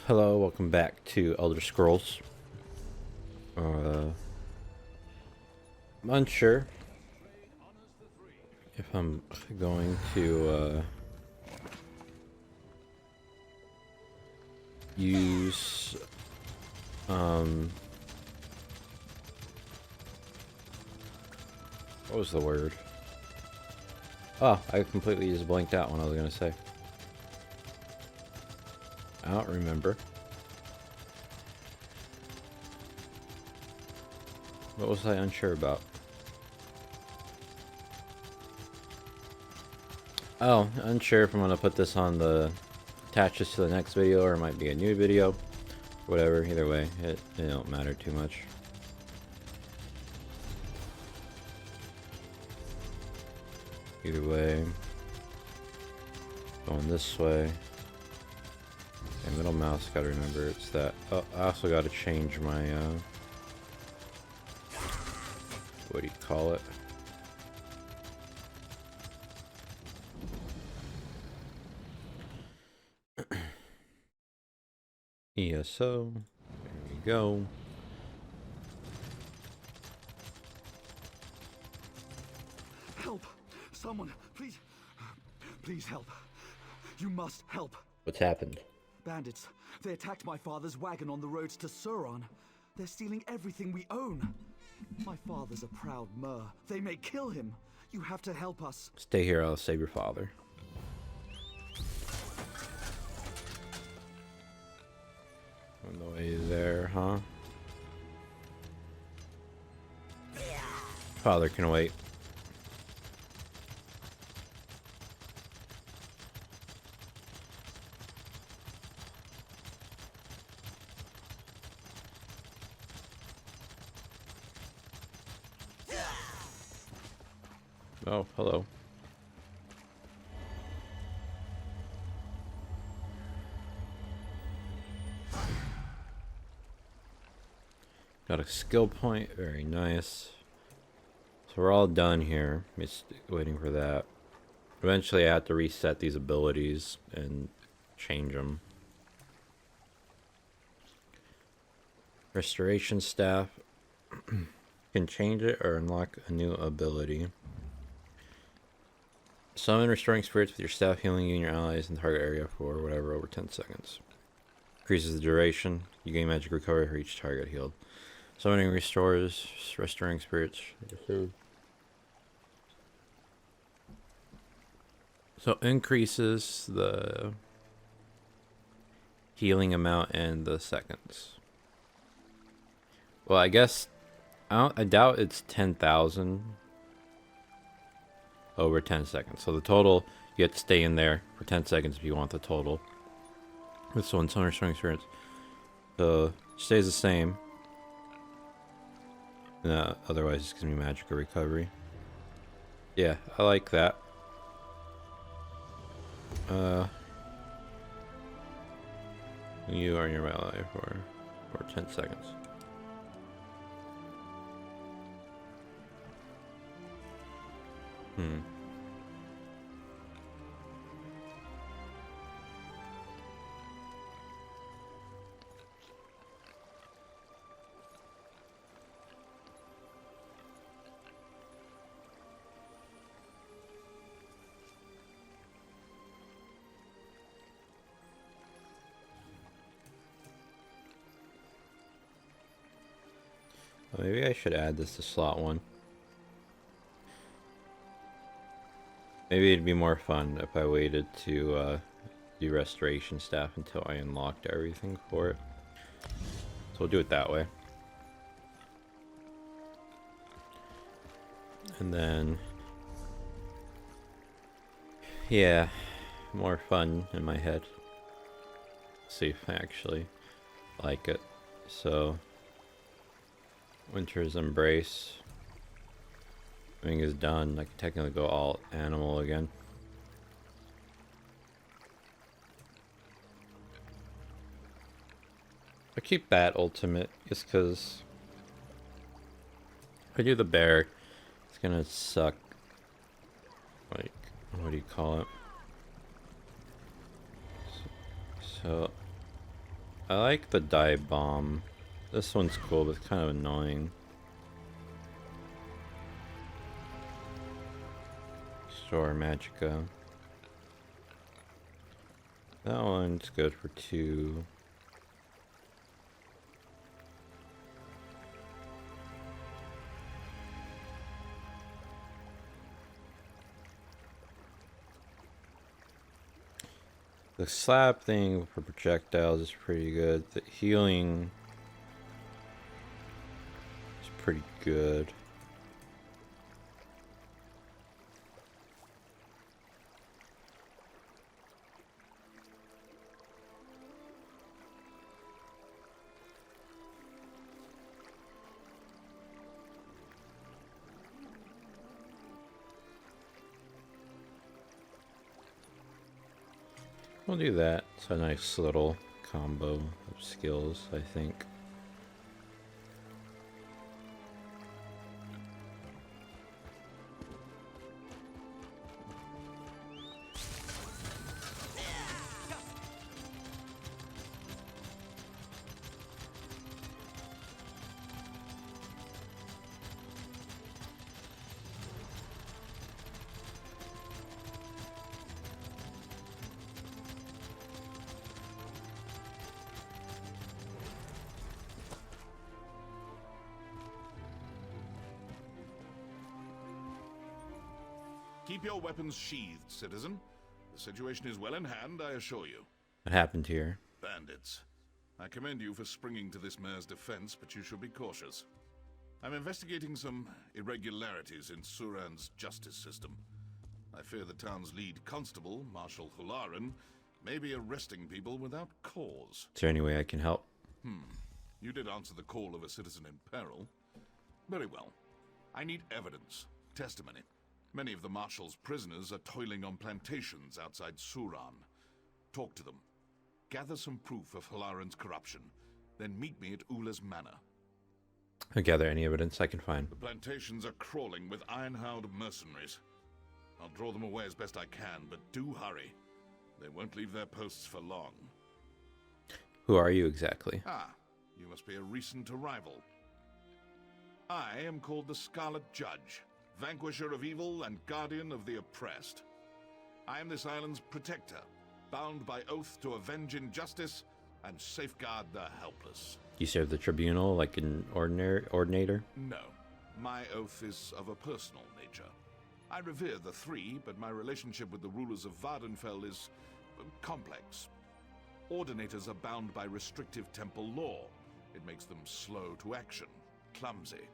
Hello, welcome back to Elder Scrolls. I'm unsure if I'm going to use what was the word? Oh, I completely just blanked out what I was gonna say. I don't remember. What was I unsure about? Oh, unsure if I'm gonna put this on the attach this to the next video or it might be a new video. Whatever, either way, it don't matter too much. Either way, going this way. And middle mouse, gotta remember it's that. Oh, I also gotta change my, what do you call it? ESO. There we go. Help! Someone, please. Please help. You must help. What's happened? Bandits. They attacked my father's wagon on the roads to Suron. They're stealing everything we own. My father's a proud Mer. They may kill him. You have to help us. Stay here, I'll save your father. On the way there, huh? Father can wait. Oh, hello. Got a skill point, very nice. So we're all done here. Just waiting for that. Eventually I have to reset these abilities and change them. Restoration staff. Can change it or unlock a new ability. Summon restoring spirits with your staff, healing you and your allies in the target area for whatever over 10 seconds. Increases the duration. You gain magic recovery for each target healed. Summoning restores restoring spirits. So increases the healing amount and the seconds. Well, I guess I doubt it's 10,000 over 10 seconds. So the total, you have to stay in there for 10 seconds if you want the total. This one's Summoning restoring experience. So stays the same. Otherwise it's gonna be magical recovery. Yeah, I like that. You are in your ally for 10 seconds. Well, maybe I should add this to slot 1. Maybe it'd be more fun if I waited to do restoration staff until I unlocked everything for it. So we'll do it that way. And then, yeah, more fun in my head. See if I actually like it. So, Winter's Embrace. Everything is done. I can technically go all animal again. I keep Bat Ultimate just because if I do the bear, it's gonna suck. Like, what do you call it? So I like the dive bomb. This one's cool, but it's kind of annoying. Store Magica. That one's good for 2. The slap thing for projectiles is pretty good. The healing is pretty good. We'll do that. It's a nice little combo of skills, I think. Keep your weapons sheathed, citizen. The situation is well in hand, I assure you. What happened here? Bandits. I commend you for springing to this mayor's defense, but you should be cautious. I'm investigating some irregularities in Suran's justice system. I fear the town's lead constable, Marshal Hularan, may be arresting people without cause. Is there any way I can help? You did answer the call of a citizen in peril. Very well. I need evidence, testimony. Many of the Marshal's prisoners are toiling on plantations outside Suran. Talk to them. Gather some proof of Hularan's corruption. Then meet me at Ula's manor. I'll gather any evidence I can find. The plantations are crawling with iron-howled mercenaries. I'll draw them away as best I can, but do hurry. They won't leave their posts for long. Who are you exactly? Ah, you must be a recent arrival. I am called the Scarlet Judge, vanquisher of evil and guardian of the oppressed. I am this island's protector, bound by oath to avenge injustice and safeguard the helpless. You serve the tribunal like an ordinator? No, my oath is of a personal nature. I revere the three, but my relationship with the rulers of Vardenfell is complex. Ordinators are bound by restrictive temple law. It makes them slow to action, clumsy.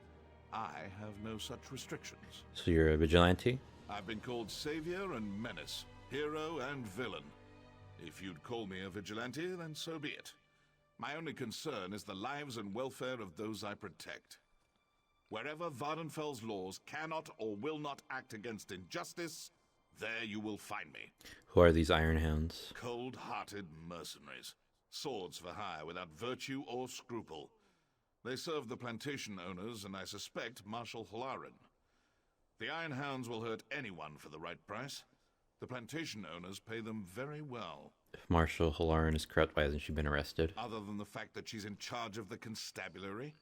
I have no such restrictions. So you're a vigilante? I've been called savior and menace, hero and villain. If you'd call me a vigilante, then so be it. My only concern is the lives and welfare of those I protect. Wherever Vardenfell's laws cannot or will not act against injustice, there you will find me. Who are these Iron Hounds? Cold-hearted mercenaries. Swords for hire without virtue or scruple. They serve the plantation owners and I suspect Marshal Hularan. The Iron Hounds will hurt anyone for the right price. The plantation owners pay them very well. If Marshal Hularan is corrupt, why hasn't she been arrested? Other than the fact that she's in charge of the constabulary.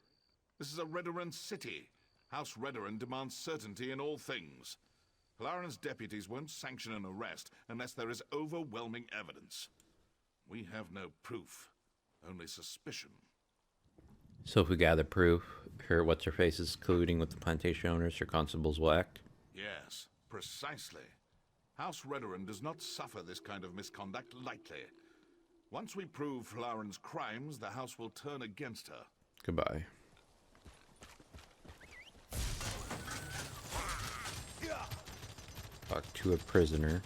This is a Redoran city. House Redoran demands certainty in all things. Hularan's deputies won't sanction an arrest unless there is overwhelming evidence. We have no proof, only suspicion. So if we gather proof, what's-her-face is colluding with the plantation owners, her constables will act? Yes, precisely. House Redoran does not suffer this kind of misconduct lightly. Once we prove Hularan's crimes, the house will turn against her. Goodbye. Talk to a prisoner.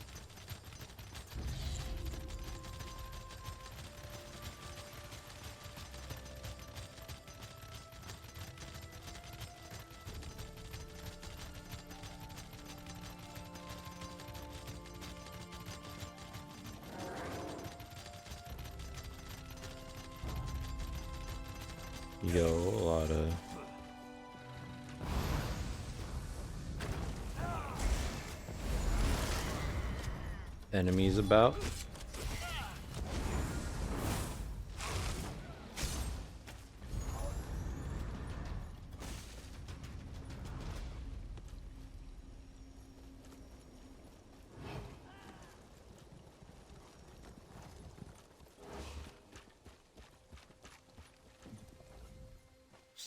Yo, a lot of enemies about.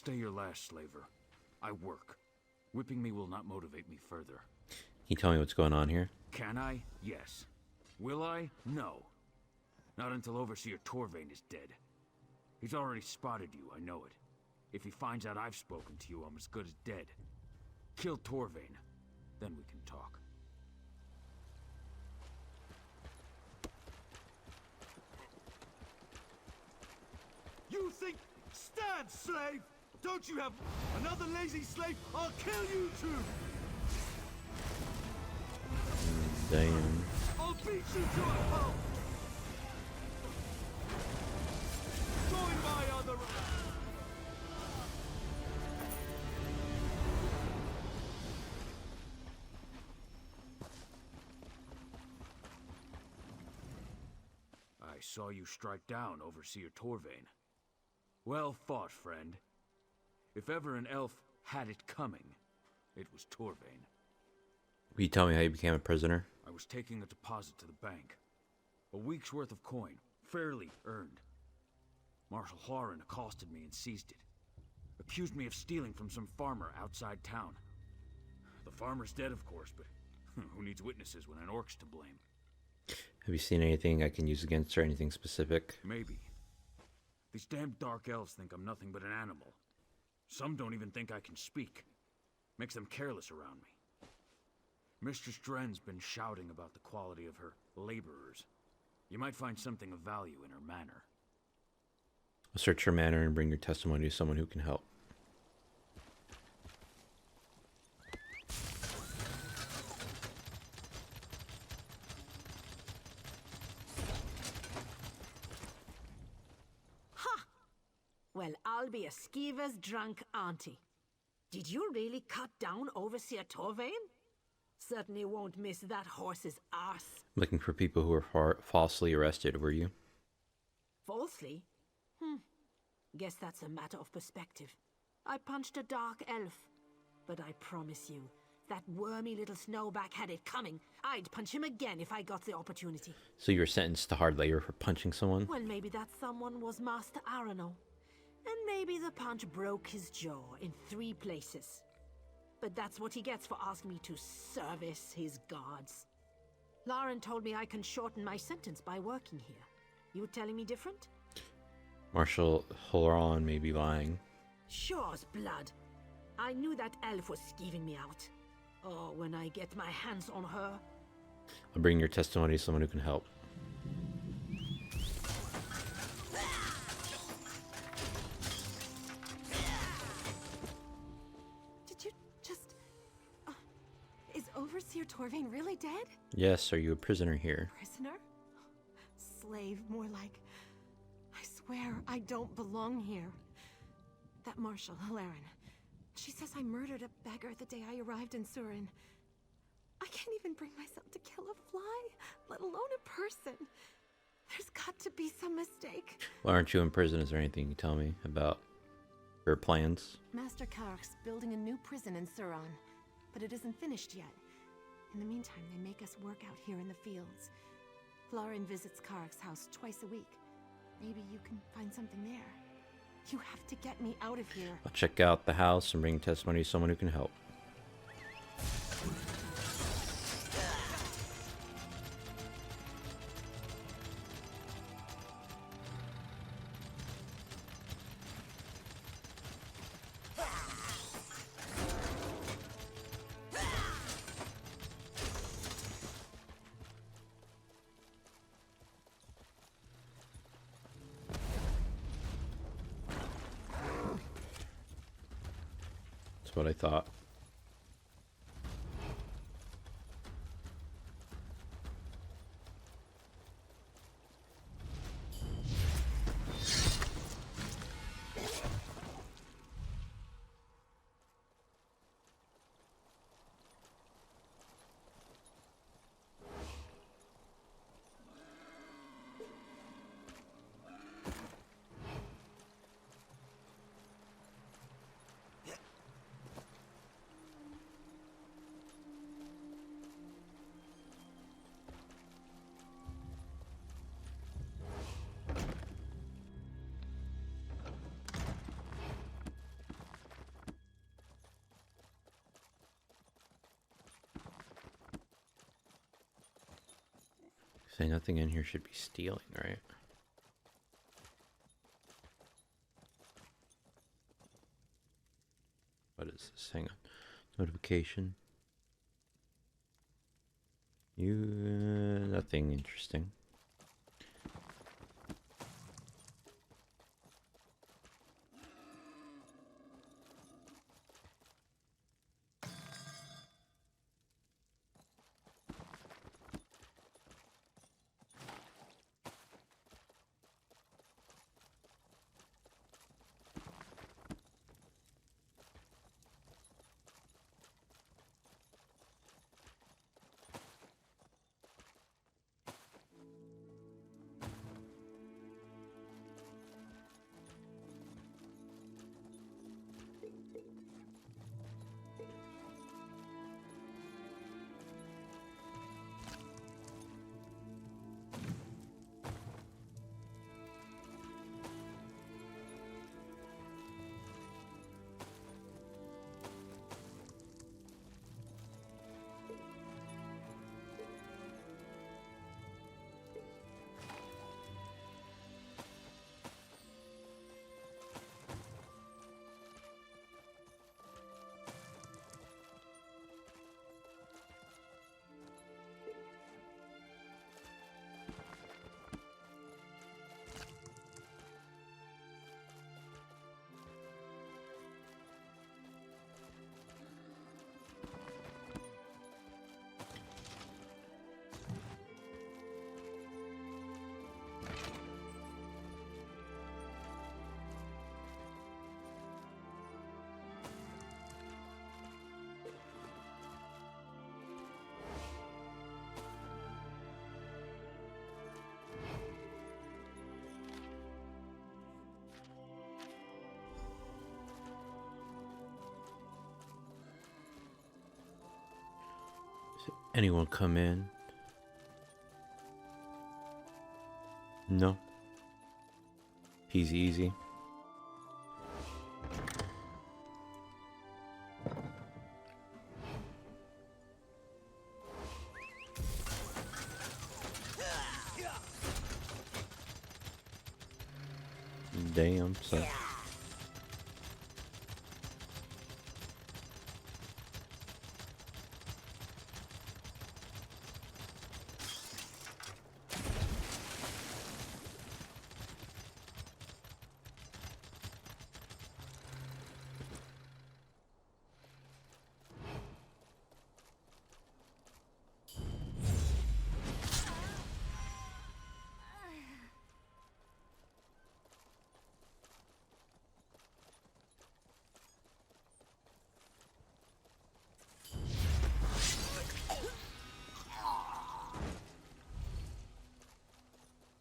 Stay your last, slaver. I work. Whipping me will not motivate me further. Can you tell me what's going on here? Can I? Yes. Will I? No. Not until Overseer Torvain is dead. He's already spotted you, I know it. If he finds out I've spoken to you, I'm as good as dead. Kill Torvain, then we can talk. You think... Stand, slave! Don't you have another lazy slave? I'll kill you too! Damn. I'll beat you to a pulp! Join my other... I saw you strike down Overseer Torvain. Well fought, friend. If ever an elf had it coming, it was Torvain. Will you tell me how you became a prisoner? I was taking a deposit to the bank. A week's worth of coin, fairly earned. Marshal Hlarin accosted me and seized it. Accused me of stealing from some farmer outside town. The farmer's dead, of course, but who needs witnesses when an orc's to blame? Have you seen anything I can use against her? Anything specific? Maybe. These damn dark elves think I'm nothing but an animal. Some don't even think I can speak. Makes them careless around me. Mistress Dren's been shouting about the quality of her laborers. You might find something of value in her manner. I'll search her manor and bring your testimony to someone who can help. Well, I'll be a skeever's drunk auntie. Did you really cut down Overseer Torvain? Certainly won't miss that horse's arse. Looking for people who were falsely arrested, were you? Falsely? Guess that's a matter of perspective. I punched a dark elf. But I promise you, that wormy little snowback had it coming. I'd punch him again if I got the opportunity. So you were sentenced to hard labor for punching someone? Well, maybe that someone was Master Arano. And maybe the punch broke his jaw in 3 places. But that's what he gets for asking me to service his gods. Lauren told me I can shorten my sentence by working here. You telling me different? Marshal Hlarin may be lying. Sure's blood. I knew that elf was skeeving me out. Oh, when I get my hands on her. I'll bring your testimony to someone who can help. Is Overseer Torvain really dead? Yes, are you a prisoner here? Prisoner? Slave, more like. I swear I don't belong here. That Marshal, Hlarin, she says I murdered a beggar the day I arrived in Surin. I can't even bring myself to kill a fly, let alone a person. There's got to be some mistake. Why aren't you in prison? Is there anything you can tell me about her plans? Master Kark's building a new prison in Suron, but it isn't finished yet. In the meantime, they make us work out here in the fields. Hlarin visits Kark's house twice a week. Maybe you can find something there. You have to get me out of here. I'll check out the house and bring testimony to someone who can help. That's what I thought. Say nothing in here should be stealing, right? What is this? Hang on. Notification. Nothing interesting. Anyone come in? No. Easy. Damn, son.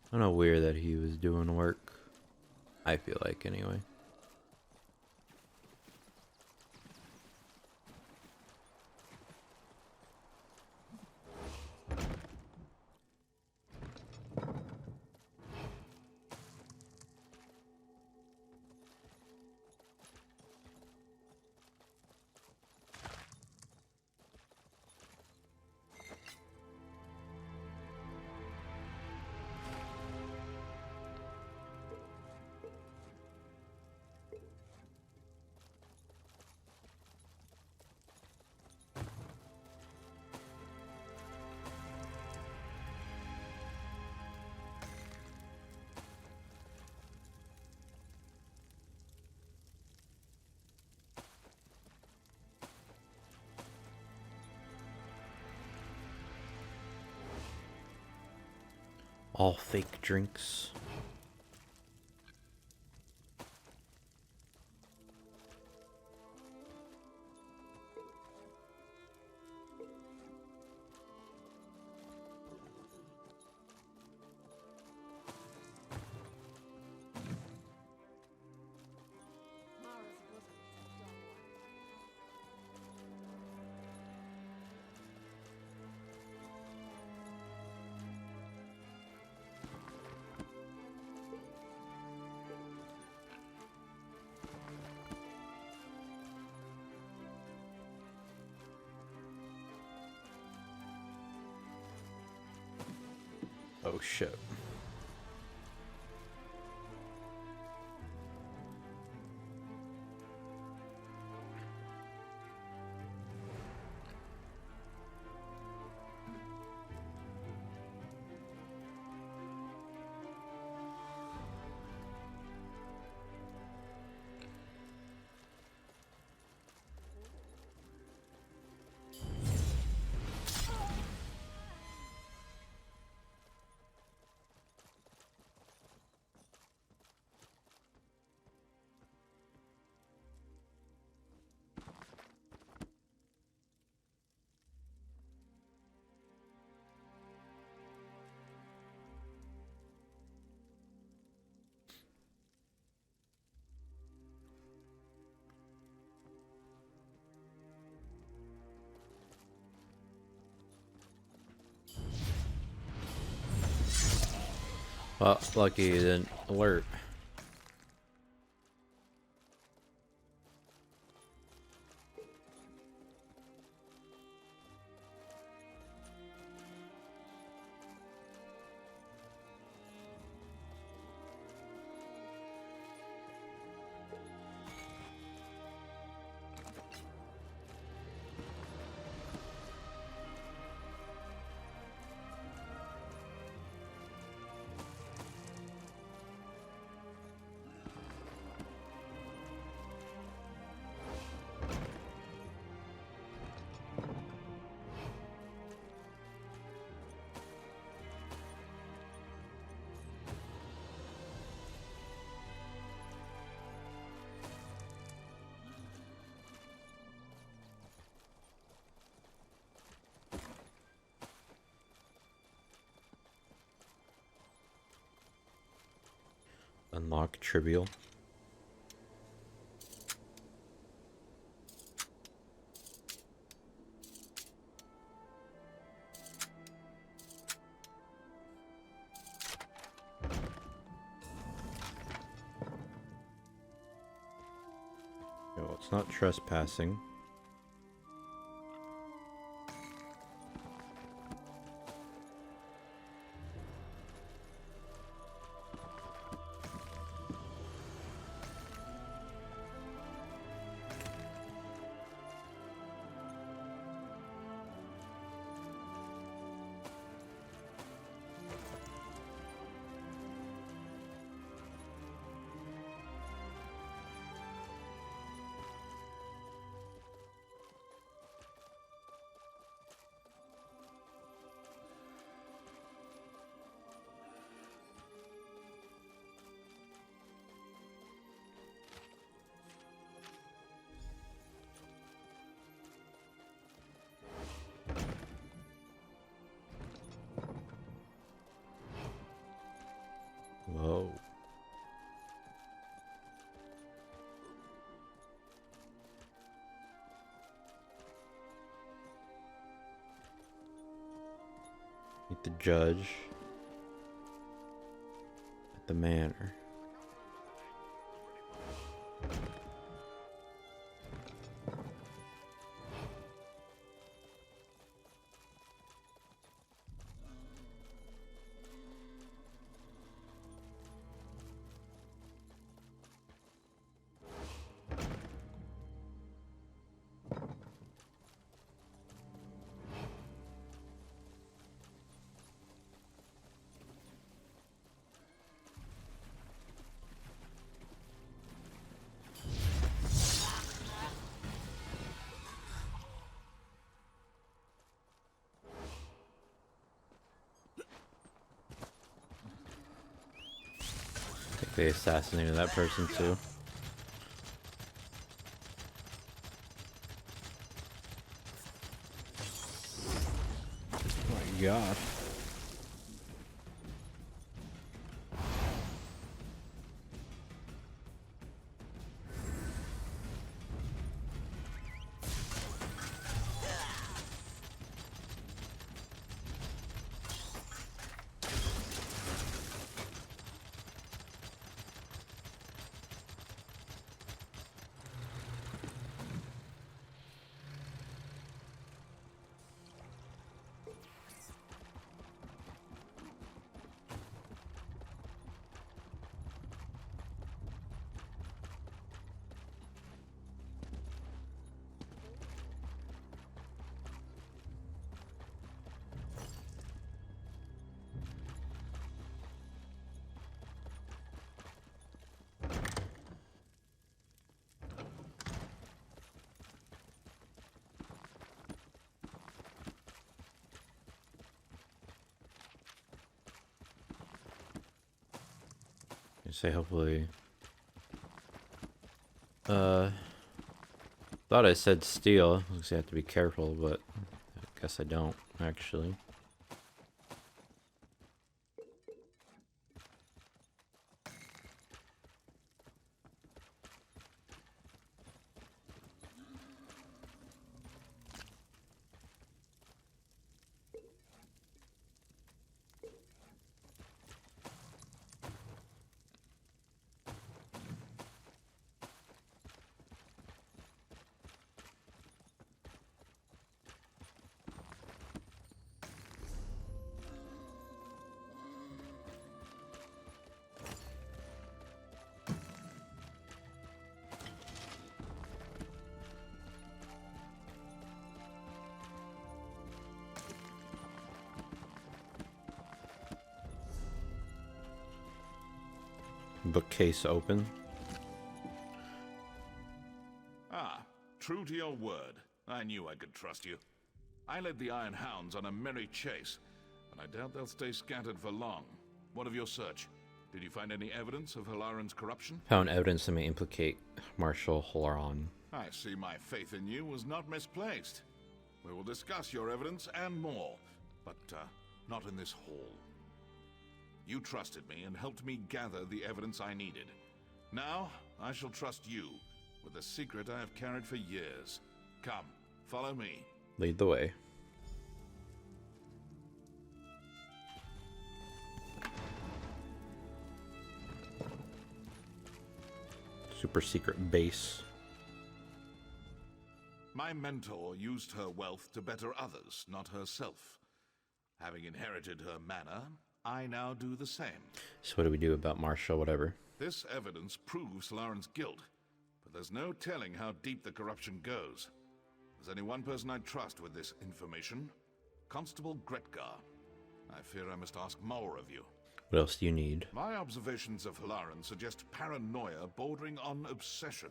I don't know, weird that he was doing work. I feel like, anyway. All fake drinks. Oh shit. Well, lucky you didn't alert. Unlock trivial. No, it's not trespassing. Whoa. Meet the judge at the manor. I think they assassinated that person too. Oh my god. say hopefully. Thought I said steal. Looks like I have to be careful, but I guess I don't actually. Bookcase open. Ah, true to your word. I knew I could trust you. I led the Iron Hounds on a merry chase, and I doubt they'll stay scattered for long. What of your search? Did you find any evidence of Halaran's corruption? Found evidence that may implicate Marshal Halaran. I see my faith in you was not misplaced. We will discuss your evidence and more, but not in this hall. You trusted me and helped me gather the evidence I needed. Now, I shall trust you with a secret I have carried for years. Come, follow me. Lead the way. Super secret base. My mentor used her wealth to better others, not herself. Having inherited her manor, I now do the same. So what do we do about Marshall, whatever? This evidence proves Laren's guilt, but there's no telling how deep the corruption goes. There's only one person I trust with this information, Constable Gretgar. I fear I must ask more of you. What else do you need? My observations of Halaren suggest paranoia bordering on obsession.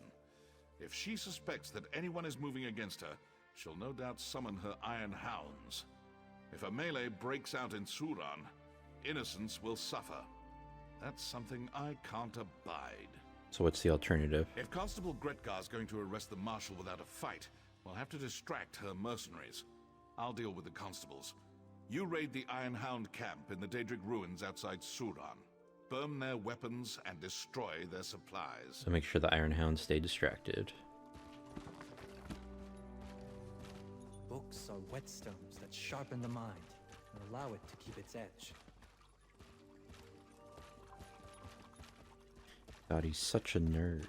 If she suspects that anyone is moving against her, she'll no doubt summon her Iron Hounds. If a melee breaks out in Suran, innocents will suffer. That's something I can't abide. So what's the alternative? If Constable Gretgar's going to arrest the Marshal without a fight, we'll have to distract her mercenaries. I'll deal with the constables. You raid the Iron Hound camp in the Daedric ruins outside Suran. Burn their weapons and destroy their supplies. So make sure the Iron Hounds stay distracted. Books are whetstones that sharpen the mind and allow it to keep its edge. God, he's such a nerd.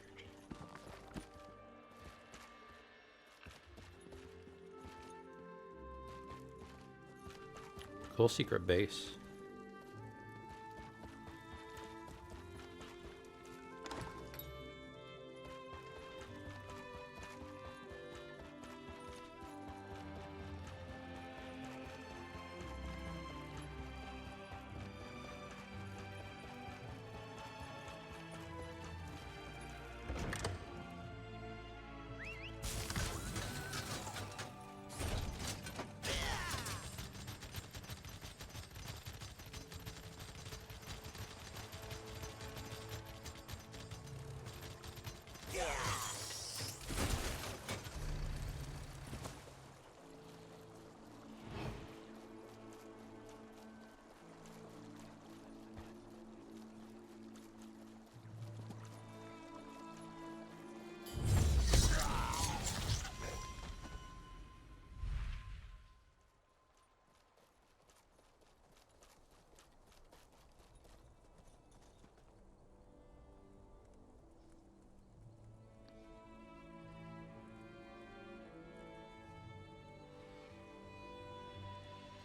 Cool secret base.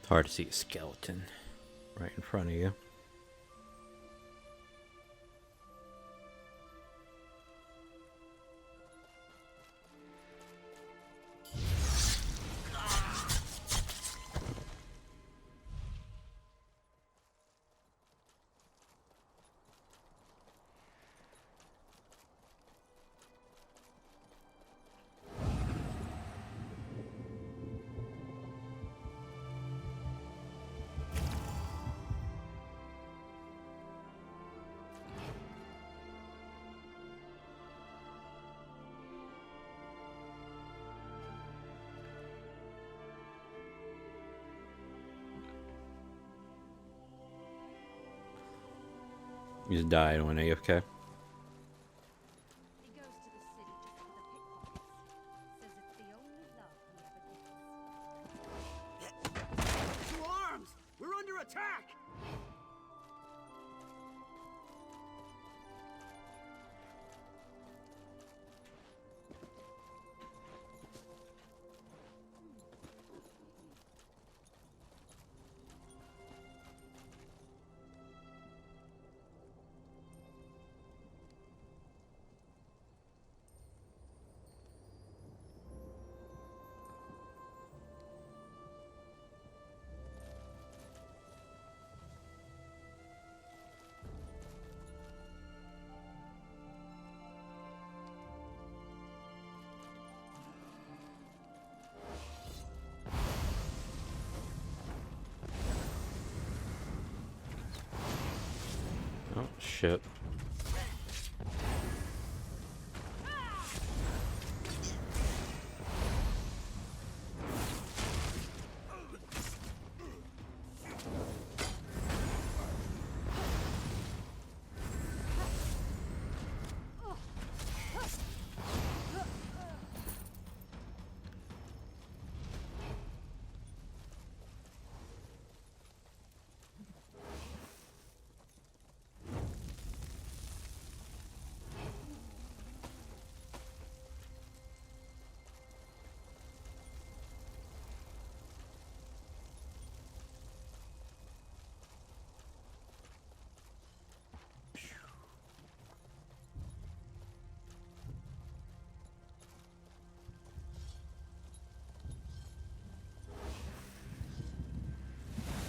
Hard to see a skeleton right in front of you. You just died when AFK. He goes to the city just for the pickpockets. Says it's the only love he ever gets. To arms! We're under attack! Oh shit.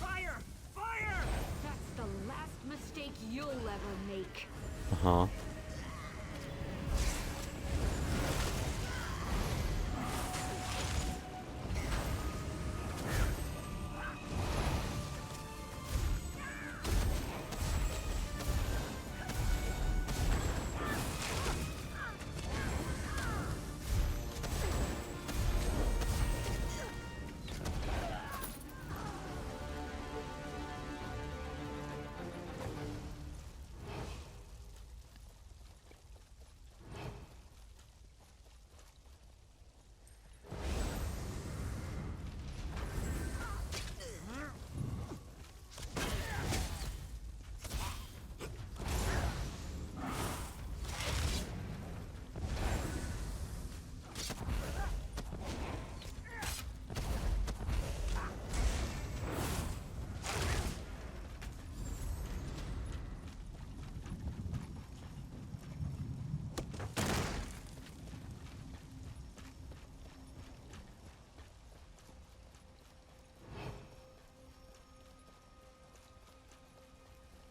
Fire! Fire! That's the last mistake you'll ever make. Uh-huh.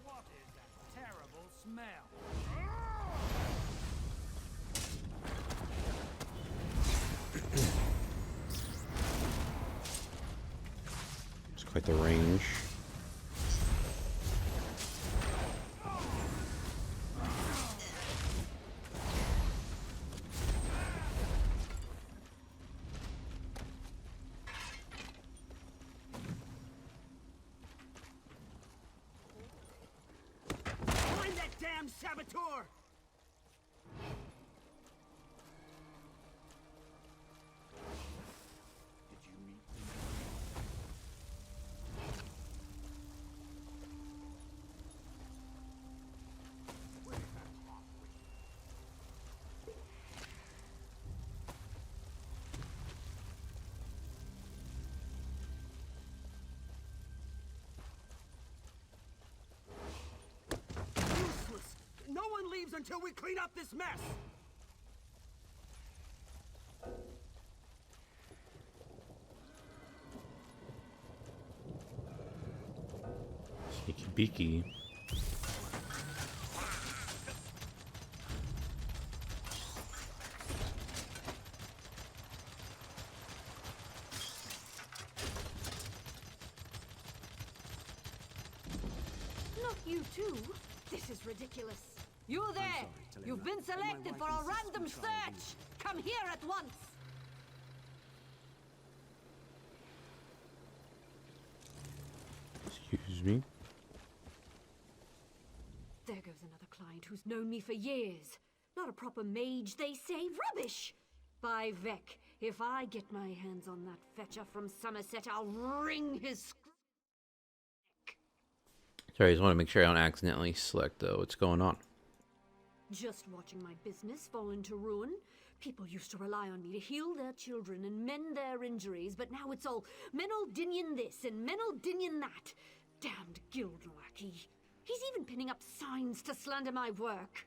What is that terrible smell? It's quite the range. Find that damn saboteur! Did you meet Useless! No one leaves until we clean up this mess! Sneaky beaky. Not you too. This is ridiculous. You there! You've been selected for a random search! Come here at once! Excuse me. There goes another client who's known me for years. Not a proper mage, they say. Rubbish! By Vec, if I get my hands on that fetcher from Somerset, I'll wring his neck. Sorry, I just want to make sure I don't accidentally select what's going on. Just watching my business fall into ruin. People used to rely on me to heal their children and mend their injuries, but now it's all Menaldinian this and Menaldinian that. Damned guild lackey. He's even pinning up signs to slander my work.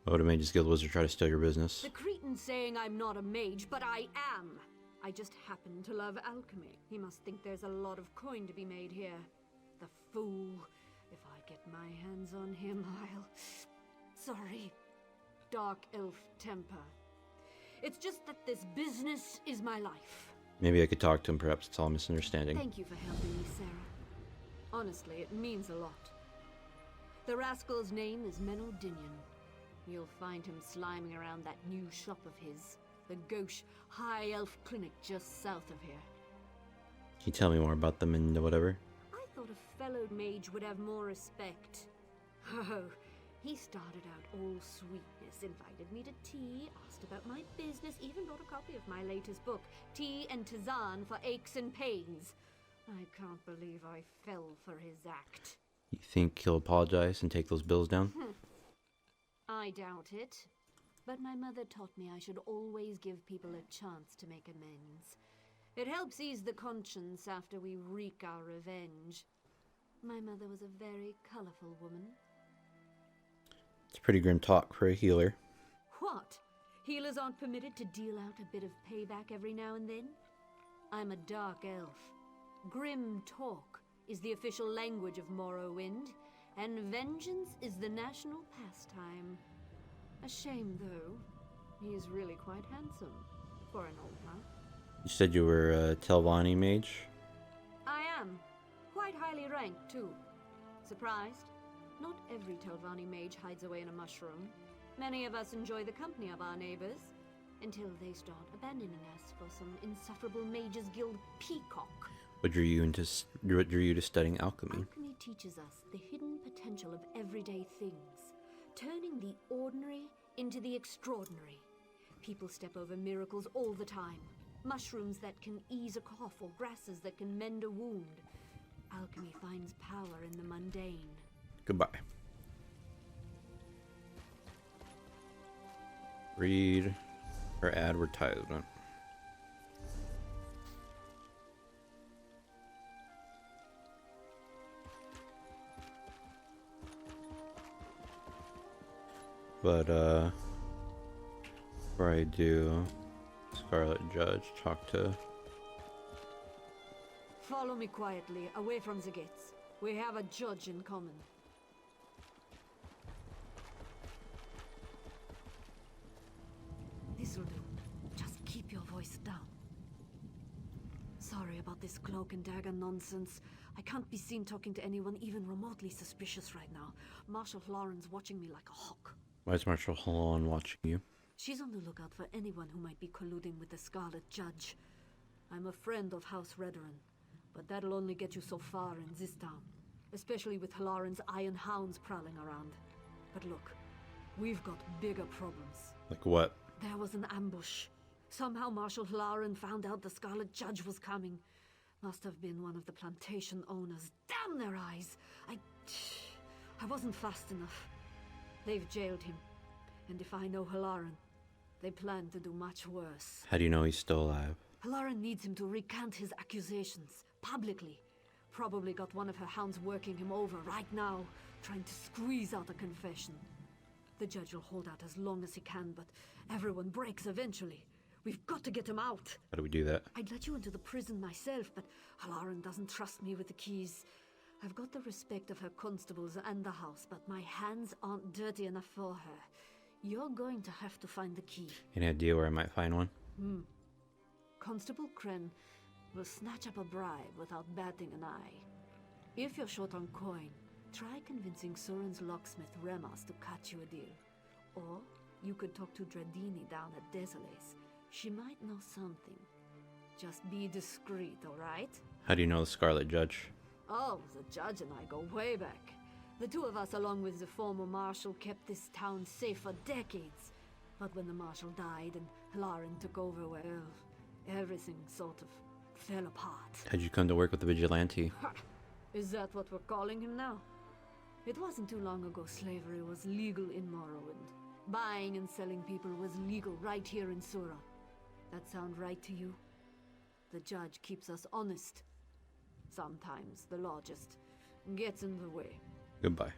Why would a mage's guild wizard try to steal your business? The Cretan's saying I'm not a mage, but I am. I just happen to love alchemy. He must think there's a lot of coin to be made here. The fool. If I get my hands on him, I'll... Sorry. Dark elf temper. It's just that this business is my life. Maybe I could talk to him, perhaps it's all a misunderstanding. Thank you for helping me, Sarah. Honestly, it means a lot. The rascal's name is Menaldinian. You'll find him sliming around that new shop of his, the Gauche High Elf Clinic just south of here. Can you tell me more about them and whatever? I thought a fellow mage would have more respect. Oh, he started out all sweetness, invited me to tea, asked about my business, even brought a copy of my latest book, Tea and Tisane for Aches and Pains. I can't believe I fell for his act. You think he'll apologize and take those bills down? I doubt it. But my mother taught me I should always give people a chance to make amends. It helps ease the conscience after we wreak our revenge. My mother was a very colorful woman. It's pretty grim talk for a healer. What? Healers aren't permitted to deal out a bit of payback every now and then? I'm a dark elf. Grim talk is the official language of Morrowind, and vengeance is the national pastime. A shame, though. He is really quite handsome for an old man. You said you were a Telvanni mage? I am. Quite highly ranked, too. Surprised? Not every Telvanni mage hides away in a mushroom. Many of us enjoy the company of our neighbors, until they start abandoning us for some insufferable mages guild peacock. What drew you to studying alchemy? Alchemy teaches us the hidden potential of everyday things, turning the ordinary into the extraordinary. People step over miracles all the time. Mushrooms that can ease a cough or grasses that can mend a wound. Alchemy finds power in the mundane. Goodbye. Read or advertisement. But, before I do, Scarlet Judge, talk to... Follow me quietly, away from the gates. We have a judge in common. This'll do. Just keep your voice down. Sorry about this cloak and dagger nonsense. I can't be seen talking to anyone even remotely suspicious right now. Marshal Lauren's watching me like a hawk. Why is Marshal Holland watching you? She's on the lookout for anyone who might be colluding with the Scarlet Judge. I'm a friend of House Redoran, but that'll only get you so far in this town, especially with Halaran's iron hounds prowling around. But look, we've got bigger problems. Like what? There was an ambush. Somehow Marshal Halaran found out the Scarlet Judge was coming. Must have been one of the plantation owners. Damn their eyes! I wasn't fast enough. They've jailed him. And if I know Halaran, they plan to do much worse. How do you know he's still alive? Halaran needs him to recant his accusations, publicly. Probably got one of her hounds working him over right now, trying to squeeze out a confession. The judge will hold out as long as he can, but everyone breaks eventually. We've got to get him out. How do we do that? I'd let you into the prison myself, but Halaran doesn't trust me with the keys. I've got the respect of her constables and the house, but my hands aren't dirty enough for her. You're going to have to find the key. Any idea where I might find one? Constable Kren will snatch up a bribe without batting an eye. If you're short on coin, try convincing Soren's locksmith Remas to cut you a deal. Or you could talk to Dredini down at Desoles. She might know something. Just be discreet, alright? How do you know the Scarlet Judge? Oh, the judge and I go way back. The two of us, along with the former marshal, kept this town safe for decades. But when the marshal died and Hilaren took over, well, everything sort of fell apart. How'd you come to work with the vigilante? Is that what we're calling him now? It wasn't too long ago slavery was legal in Morrowind. Buying and selling people was legal right here in Sura. That sound right to you? The judge keeps us honest. Sometimes the law just gets in the way. Goodbye.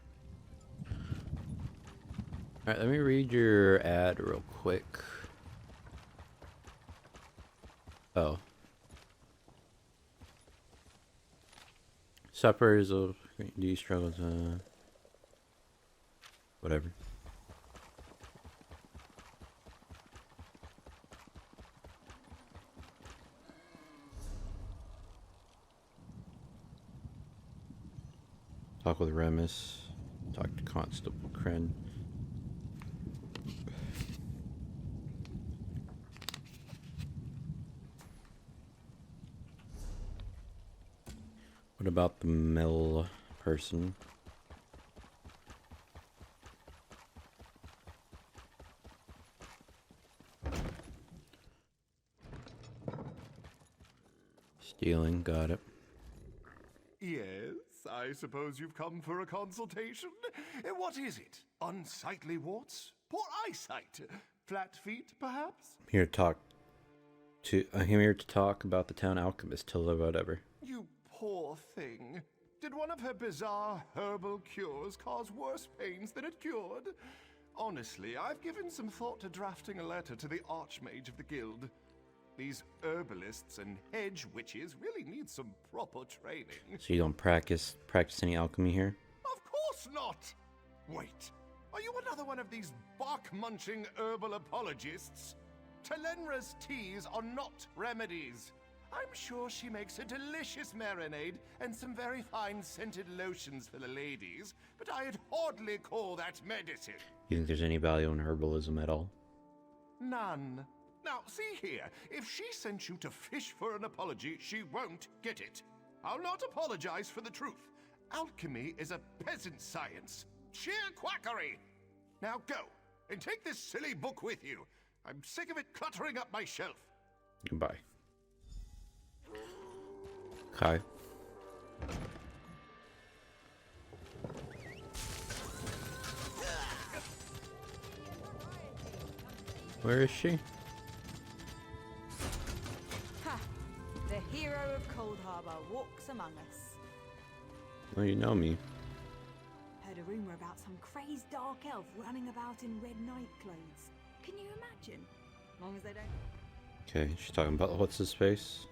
Alright, let me read your ad real quick. Oh. Suppers of... Do you struggle to... Whatever. Talk with Remus. Talk to Constable Kren. What about the mill person? Stealing, got it. Yes, I suppose you've come for a consultation. What is it? Unsightly warts? Poor eyesight? Flat feet, perhaps? I'm here to talk about the town alchemist, Tilda, whatever. You poor thing. Did one of her bizarre herbal cures cause worse pains than it cured? Honestly, I've given some thought to drafting a letter to the Archmage of the Guild. These herbalists and hedge witches really need some proper training. So you don't practice any alchemy here? Of course not! Wait, are you another one of these bark-munching herbal apologists? Telenra's teas are not remedies. I'm sure she makes a delicious marinade and some very fine scented lotions for the ladies, but I'd hardly call that medicine. You think there's any value in herbalism at all? None. Now, see here, if she sent you to fish for an apology, she won't get it. I'll not apologize for the truth. Alchemy is a peasant science. Sheer quackery! Now go, and take this silly book with you. I'm sick of it cluttering up my shelf. Goodbye. Hi. Where is she? Ha! The hero of Cold Harbor walks among us. Well, you know me. Heard a rumor about some crazed dark elf running about in red night clothes. Can you imagine? Long as they don't... Okay, she's talking about what's his face?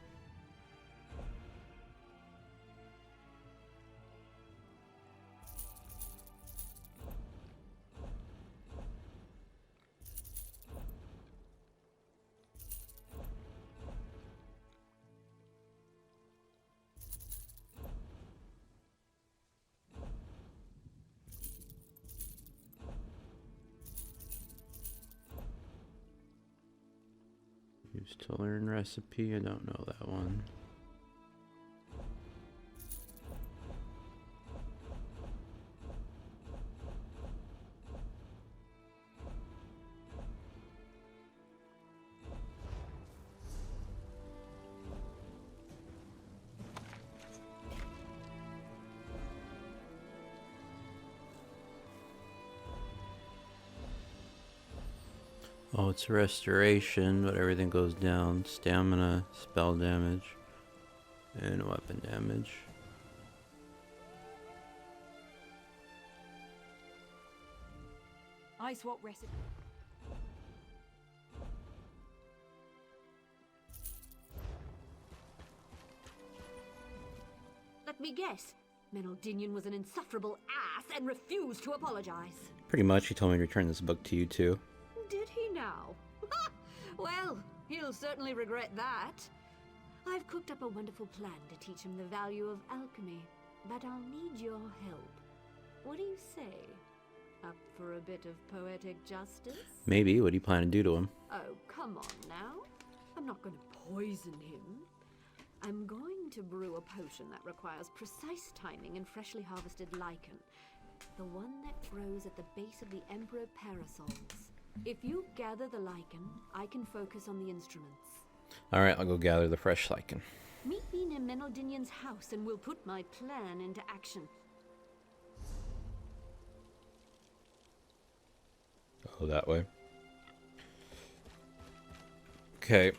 Use to learn recipe. I don't know that one. Oh, it's restoration, but everything goes down. Stamina, spell damage, and weapon damage. I swap recipe. Let me guess. Menaldinian was an insufferable ass and refused to apologize. Pretty much, he told me to return this book to you too. Did he now? Well, he'll certainly regret that. I've cooked up a wonderful plan to teach him the value of alchemy, but I'll need your help. What do you say? Up for a bit of poetic justice? Maybe. What do you plan to do to him? Oh, come on now. I'm not going to poison him. I'm going to brew a potion that requires precise timing and freshly harvested lichen. The one that grows at the base of the Emperor Parasols. If you gather the lichen, I can focus on the instruments. Alright, I'll go gather the fresh lichen. Meet me near Menaldinian's house and we'll put my plan into action. Go that way. Okay.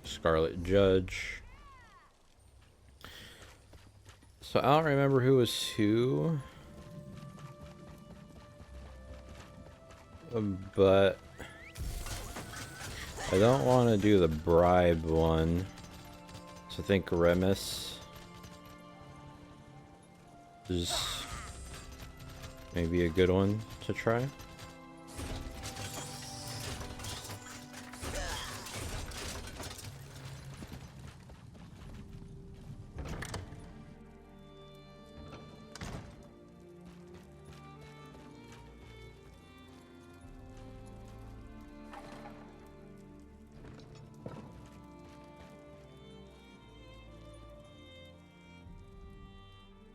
Scarlet Judge. So I don't remember who was who. But I don't want to do the bribe one. So I think Remus is maybe a good one to try.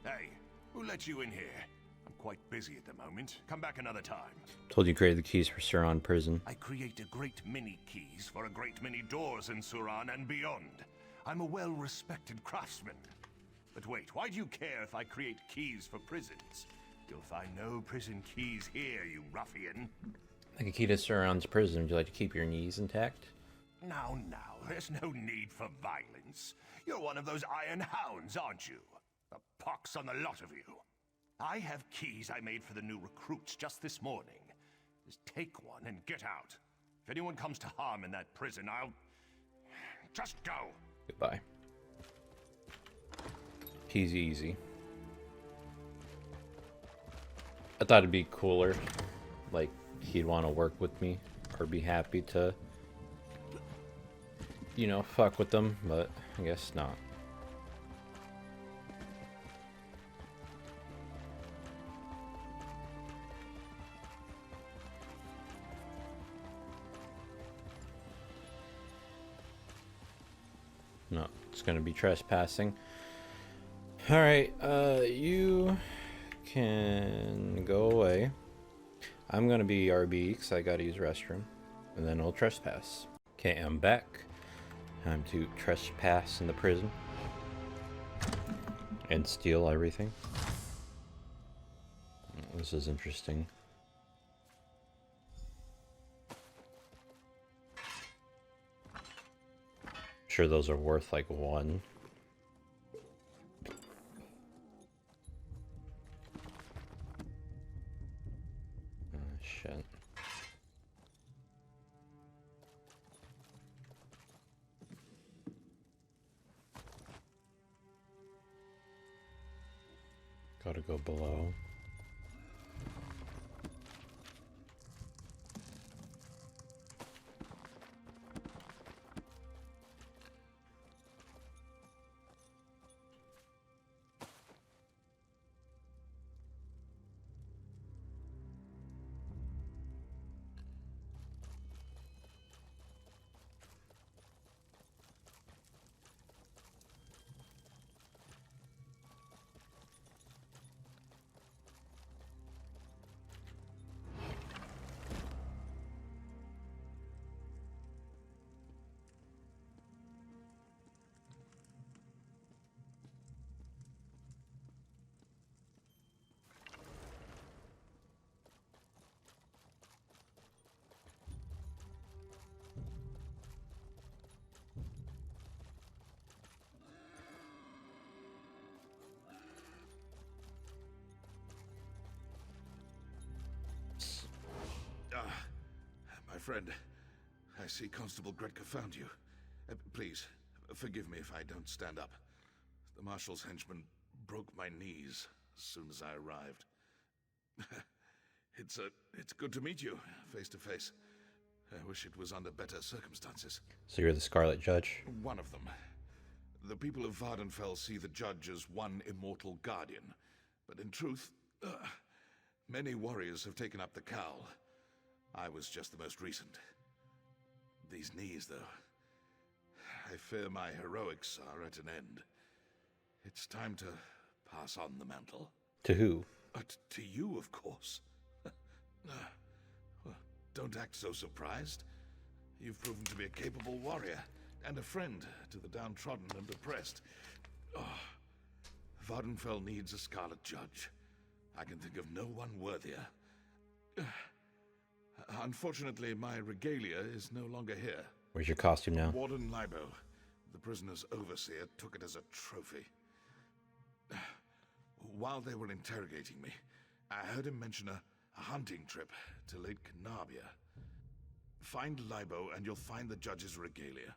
Hey, who let you in here? I'm quite busy at the moment. Come back another time. Told you created the keys for Suron prison. I create a great many keys for a great many doors in Suran and beyond. I'm a well-respected craftsman. But wait, why do you care if I create keys for prisons? You'll find no prison keys here, you ruffian. Like a key to Suron's prison. Would you like to keep your knees intact? Now, there's no need for violence. You're one of those iron hounds, aren't you? A pox on the lot of you. I have keys I made for the new recruits just this morning. Just take one and get out. If anyone comes to harm in that prison, I'll... just go. Goodbye. He's easy. I thought it'd be cooler. Like, he'd want to work with me. Or be happy to, you know, fuck with them. But I guess not. No, it's gonna be trespassing. Alright, you can go away. I'm gonna be RB because I gotta use restroom. And then I'll trespass. Okay, I'm back. Time to trespass in the prison. And steal everything. This is interesting. Sure, those are worth like 1. Oh, shit. Gotta go below. My friend, I see Constable Gretka found you. Please, forgive me if I don't stand up. The Marshal's henchman broke my knees as soon as I arrived. It's good to meet you, face to face. I wish it was under better circumstances. So you're the Scarlet Judge? One of them. The people of Vardenfell see the Judge as one immortal guardian. But in truth, many warriors have taken up the cowl. I was just the most recent. These knees, though. I fear my heroics are at an end. It's time to pass on the mantle. To who? To you, of course. Well, don't act so surprised. You've proven to be a capable warrior and a friend to the downtrodden and oppressed. Oh, Vardenfell needs a Scarlet Judge. I can think of no one worthier. Unfortunately, my regalia is no longer here. Where's your costume now? Warden Libo, the prisoner's overseer, took it as a trophy. While they were interrogating me, I heard him mention a hunting trip to Lake Canabia. Find Libo and you'll find the judge's regalia.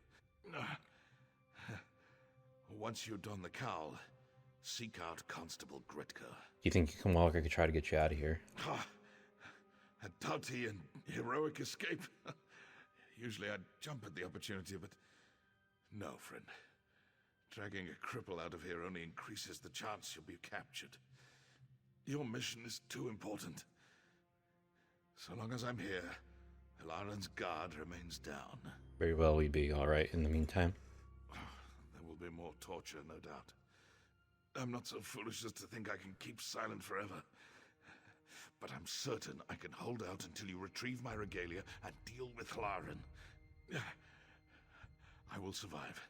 Once you don the cowl, seek out Constable Gretka. Do you think you can walk? I could try to get you out of here. A doughty and heroic escape? Usually I'd jump at the opportunity, but no, friend. Dragging a cripple out of here only increases the chance you'll be captured. Your mission is too important. So long as I'm here, Hilaren's guard remains down. Very well, we be all right in the meantime. There will be more torture, no doubt. I'm not so foolish as to think I can keep silent forever. But I'm certain I can hold out until you retrieve my regalia and deal with Hilaren. I will survive.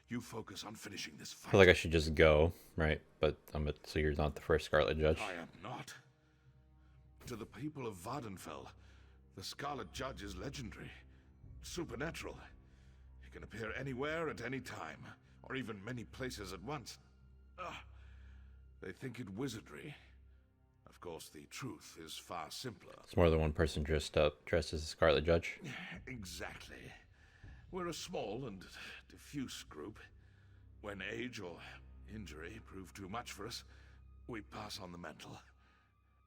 You focus on finishing this fight. I feel like I should just go, right? But so you're not the first Scarlet Judge. I am not. To the people of Vardenfell, the Scarlet Judge is legendary, supernatural. He can appear anywhere at any time, or even many places at once. They think it wizardry. Of course, the truth is far simpler. It's more than one person dressed as a Scarlet Judge. Exactly. We're a small and diffuse group. When age or injury prove too much for us, we pass on the mantle.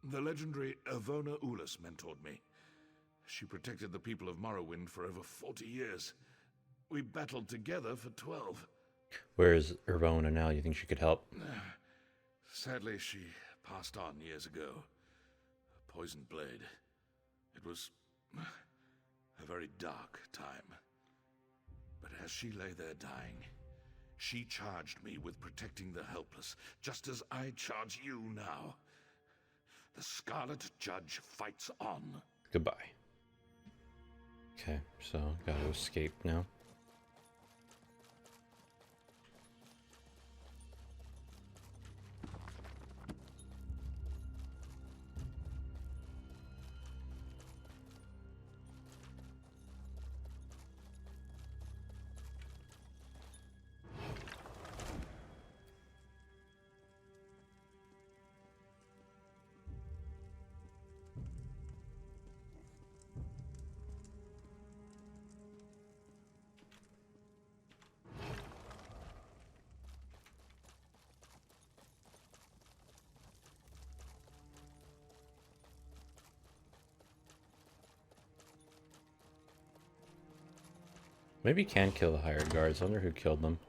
The legendary Ivona Ulis mentored me. She protected the people of Morrowind for over 40 years. We battled together for 12. Where is Ivona now? You think she could help? Sadly, she passed on years ago. A poisoned blade. It was a very dark time. But as she lay there dying, she charged me with protecting the helpless, just as I charge you now. The Scarlet Judge fights on. Goodbye. Okay, so gotta escape now. Maybe you can kill the hired guards. I wonder who killed them.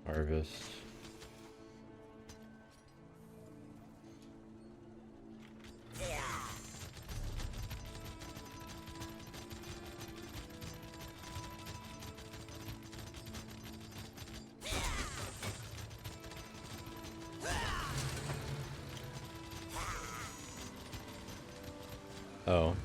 Harvest. Oh,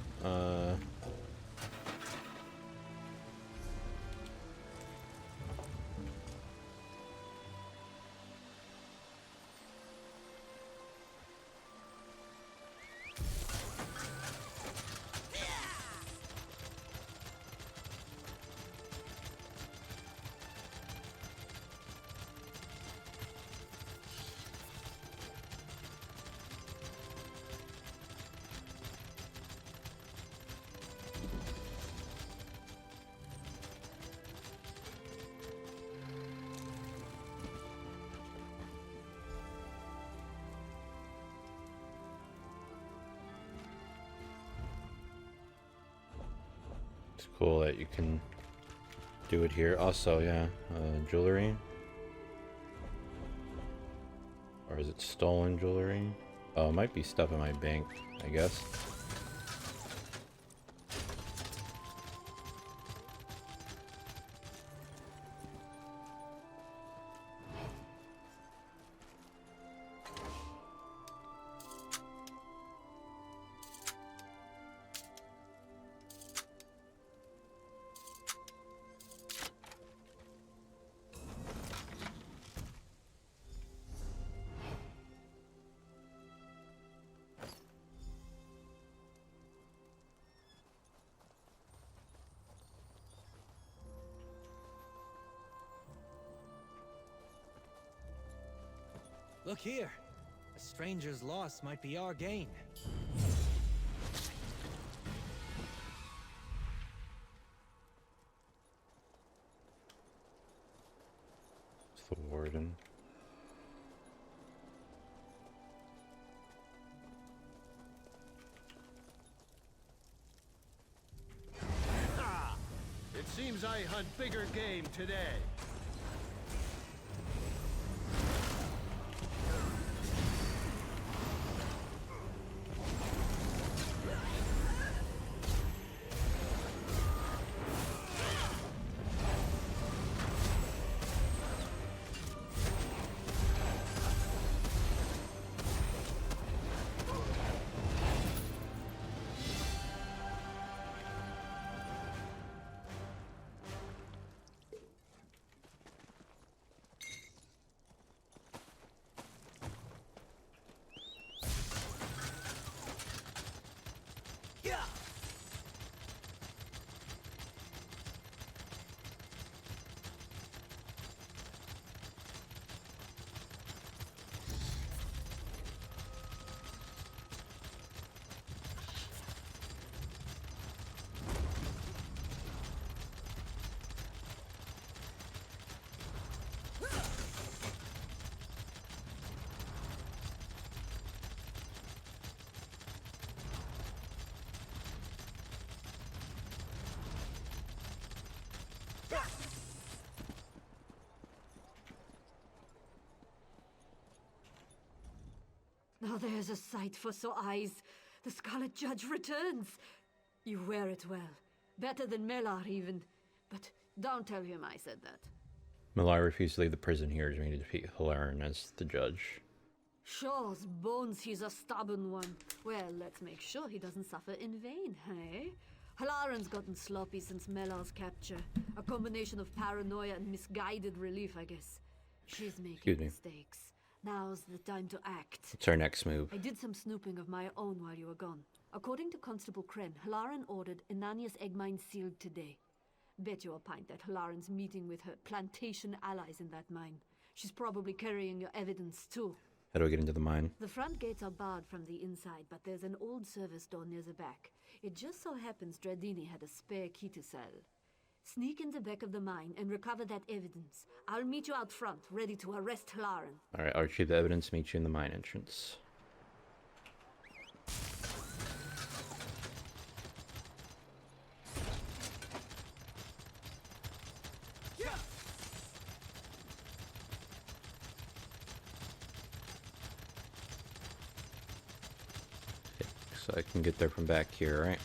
it's cool that you can do it here. Also, yeah, jewelry. Or is it stolen jewelry? Oh, it might be stuff in my bank, I guess. Look here. A stranger's loss might be our gain. It's the warden. It seems I hunt bigger game today. Now there's a sight for sore eyes. The Scarlet Judge returns. You wear it well. Better than Melar even. But don't tell him I said that. Millar refused to leave the prison here to defeat Halaran as the judge. Shaw's bones, he's a stubborn one. Well, let's make sure he doesn't suffer in vain, hey? Halaran's gotten sloppy since Melar's capture. A combination of paranoia and misguided relief, I guess. She's making mistakes. Now's the time to act. What's our next move? I did some snooping of my own while you were gone. According to Constable Kren, Halaran ordered Inannia's egg mine sealed today. Bet you a pint that Halaran's meeting with her plantation allies in that mine. She's probably carrying your evidence too. How do I get into the mine? The front gates are barred from the inside, but there's an old service door near the back. It just so happens Dradini had a spare key to sell. Sneak in the back of the mine and recover that evidence. I'll meet you out front, ready to arrest Halaran. Alright, I'll retrieve the evidence, meet you in the mine entrance. So I can get there from back here, right?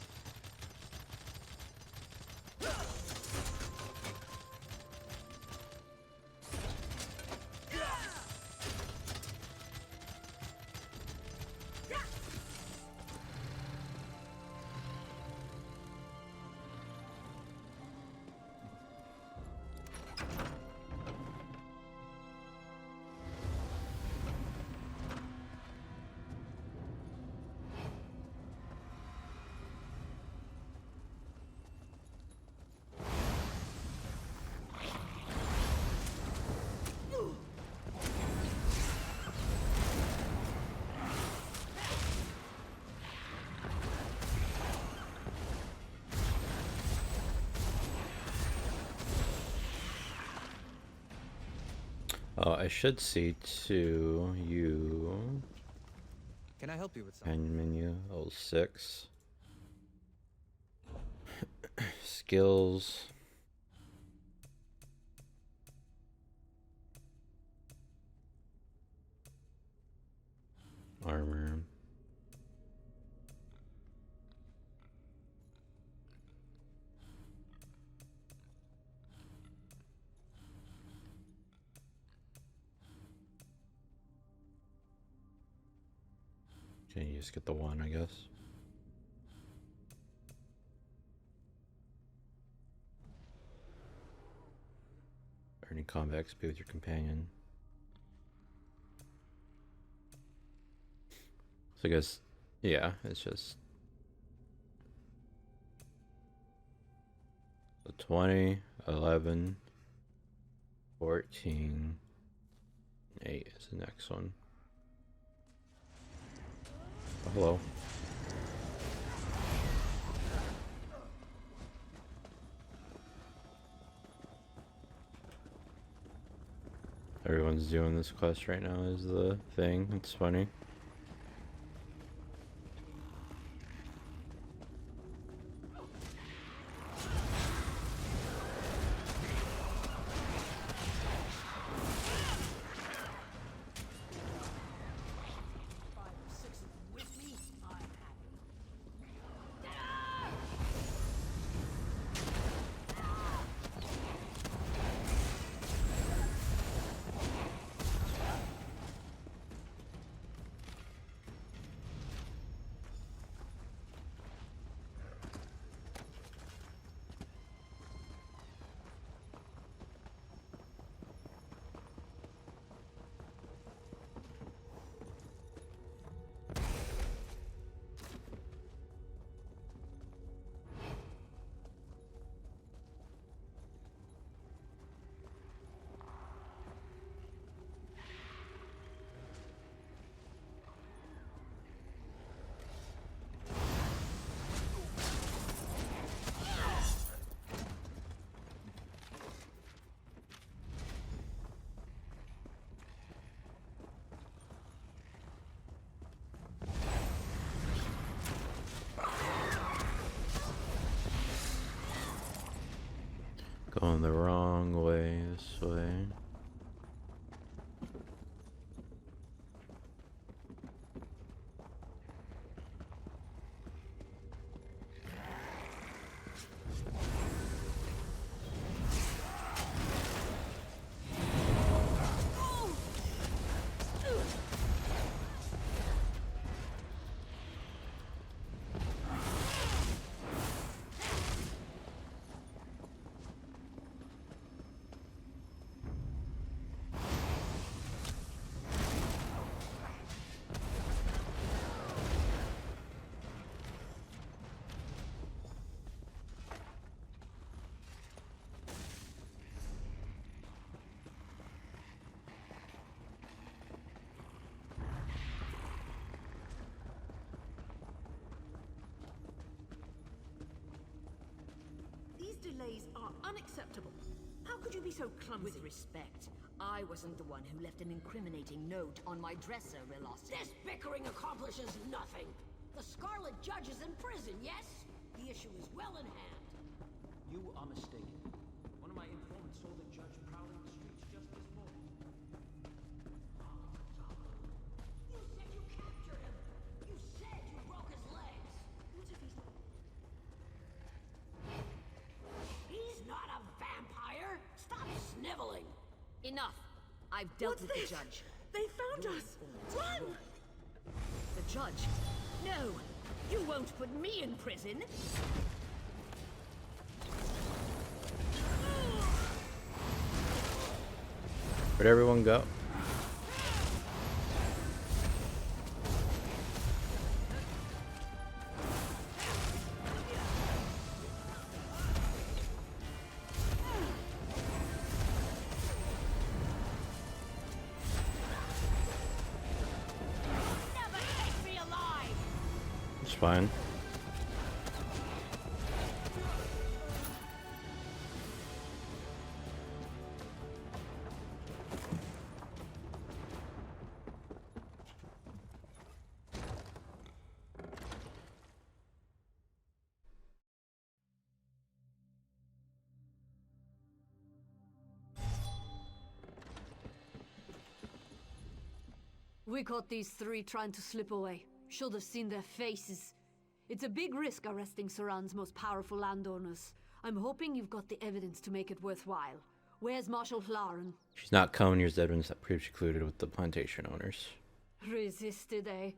Oh, I should see to you. Can I help you with something? Companion menu, L6. Skills. Armor. Can you just get the one, I guess? Earning combat XP with your companion. So I guess, yeah, it's just the 20, 11, 14, 8 is the next one. Hello. Everyone's doing this quest right now is the thing. It's funny. Going the wrong way this way. Delays are unacceptable. How could you be so clumsy? With respect, I wasn't the one who left an incriminating note on my dresser, Velocity. This bickering accomplishes nothing. The Scarlet Judge is in prison, yes? The issue is well in hand. You are mistaken. One of my informants saw the judge prowling the streets just this morning. You said you captured him. You said you broke his legs. What if he's not a vampire? Stop sniveling. Enough. I've dealt with the judge. They found us. Run! The judge? No! You won't put me in prison! Where'd everyone go? It's fine. We caught these three trying to slip away. Should have seen their faces. It's a big risk arresting Suran's most powerful landowners. I'm hoping you've got the evidence to make it worthwhile. Where's Marshal Hlaren? She's not coming. Here's evidence that proves she colluded with the plantation owners. Resisted, eh?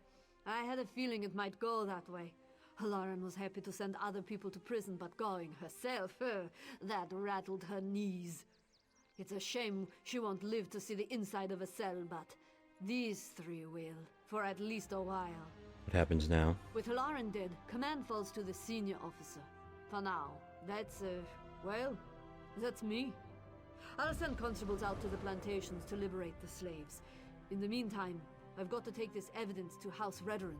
I had a feeling it might go that way. Hlaren was happy to send other people to prison, but going herself, that rattled her knees. It's a shame she won't live to see the inside of a cell, but these three will, for at least a while. What happens now? With Hlaren dead, command falls to the senior officer. For now, that's, well, that's me. I'll send constables out to the plantations to liberate the slaves. In the meantime, I've got to take this evidence to House Redoran.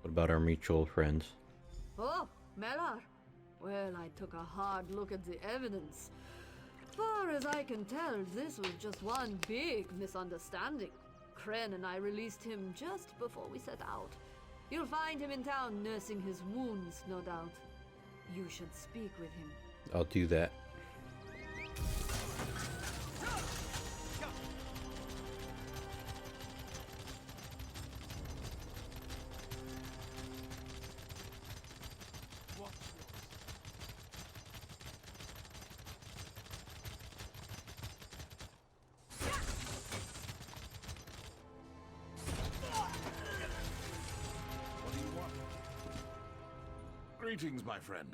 What about our mutual friends? Oh, Melar. Well, I took a hard look at the evidence. Far as I can tell, this was just one big misunderstanding. Kren and I released him just before we set out. You'll find him in town nursing his wounds, no doubt. You should speak with him. I'll do that. Greetings, my friend.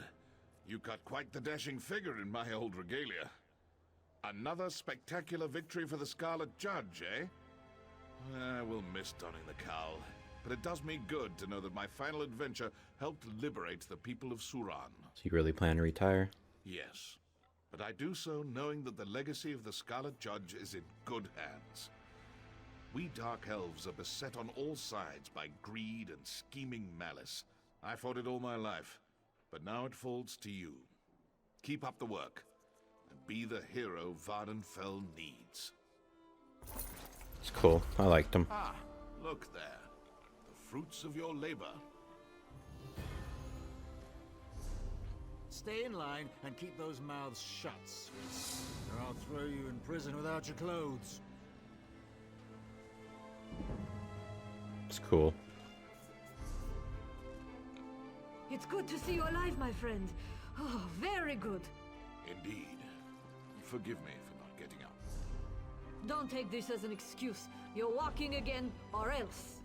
You cut quite the dashing figure in my old regalia. Another spectacular victory for the Scarlet Judge, eh? We'll miss donning the cowl, but it does me good to know that my final adventure helped liberate the people of Suran. So you really plan to retire? Yes, but I do so knowing that the legacy of the Scarlet Judge is in good hands. We Dark Elves are beset on all sides by greed and scheming malice. I fought it all my life, but now it falls to you. Keep up the work, and be the hero Vardenfell needs. It's cool. I liked him. Ah, look there. The fruits of your labor. Stay in line and keep those mouths shut, or I'll throw you in prison without your clothes. It's cool. It's good to see you alive, my friend. Oh, very good. Indeed. Forgive me for not getting up. Don't take this as an excuse. You're walking again, or else.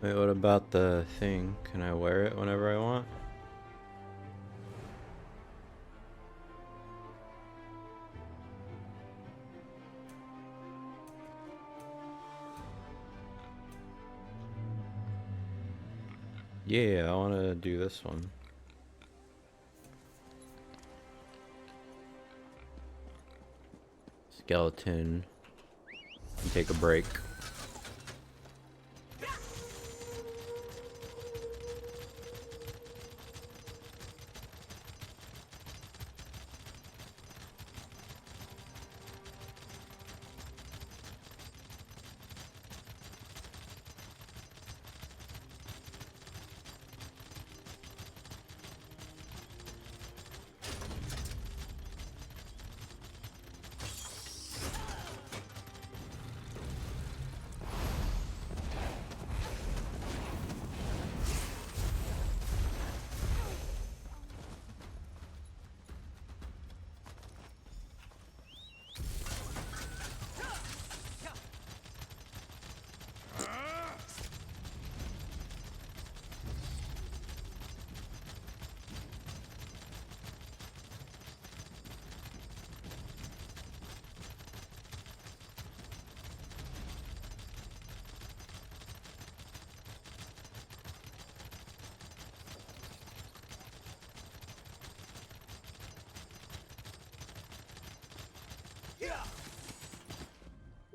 Wait, what about the thing? Can I wear it whenever I want? Yeah, I want to do this one. Skeleton. Take a break.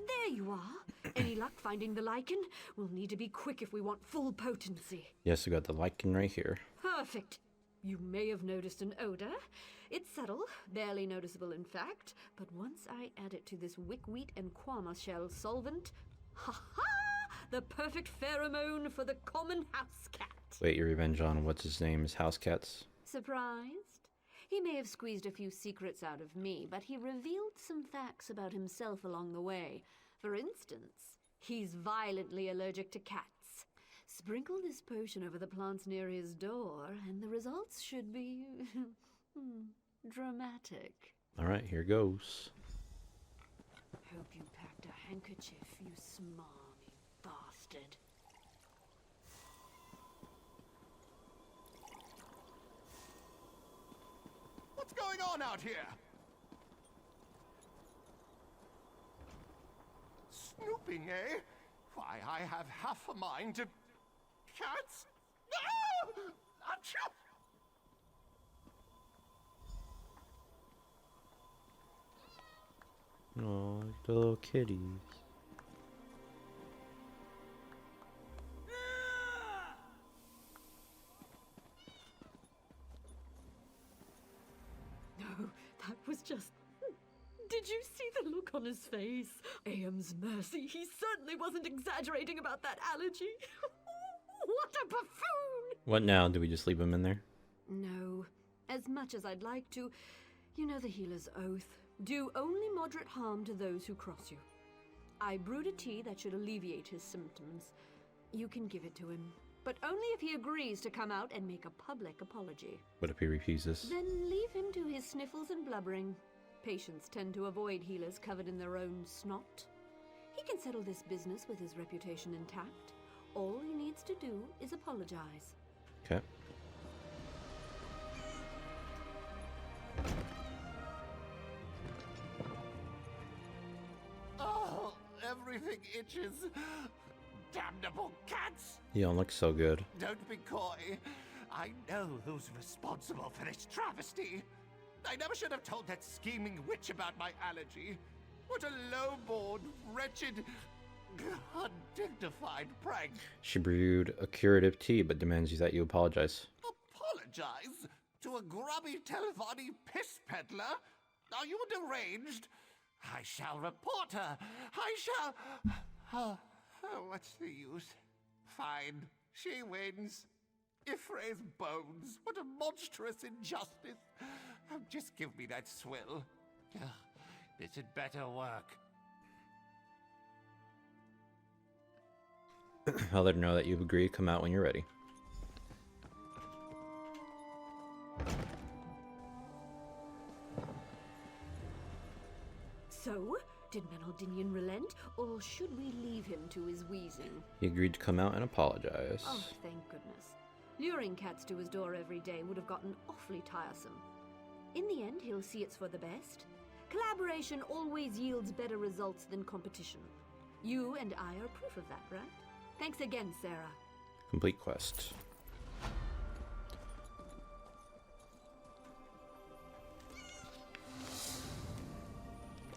There you are. Any luck finding the lichen? We'll need to be quick if we want full potency. Yes, we got the lichen right here. Perfect. You may have noticed an odor. It's subtle, barely noticeable in fact, but once I add it to this wickweed and quama shell solvent, ha-ha! The perfect pheromone for the common house cat. Wait, your revenge on what's his name is House Cats? Surprised? He may have squeezed a few secrets out of me, but he revealed some facts about himself along the way. For instance, he's violently allergic to cats. Sprinkle this potion over the plants near his door, and the results should be dramatic. All right, here goes. Hope you packed a handkerchief, you smarmy bastard. What's going on out here? Snooping, eh? Why, I have half a mind to... Cats? Ah! Achoo! Oh, the little kitties. That was just... Did you see the look on his face? Aem's mercy, he certainly wasn't exaggerating about that allergy. What a buffoon! What now? Do we just leave him in there? No. As much as I'd like to, you know the healer's oath. Do only moderate harm to those who cross you. I brewed a tea that should alleviate his symptoms. You can give it to him, but only if he agrees to come out and make a public apology. What if he refuses? Then leave him to his sniffles and blubbering. Patients tend to avoid healers covered in their own snot. He can settle this business with his reputation intact. All he needs to do is apologize. Okay. Oh, everything itches. Damnable cats! You don't look so good. Don't be coy. I know who's responsible for this travesty. I never should have told that scheming witch about my allergy. What a low-born, wretched, undignified prank. She brewed a curative tea, but demands that you apologize. Apologize? To a grubby Telvanni piss peddler? Are you deranged? I shall report her. I shall... Oh, what's the use? Fine, she wins. Ifre's bones. What a monstrous injustice. Oh, just give me that swill. This had better work. I'll let her know that you've agreed. Come out when you're ready. So, did Menaldinian relent, or should we leave him to his wheezing? He agreed to come out and apologize. Oh, thank goodness. Luring cats to his door every day would have gotten awfully tiresome. In the end, he'll see it's for the best. Collaboration always yields better results than competition. You and I are proof of that, right? Thanks again, Sarah. Complete quest.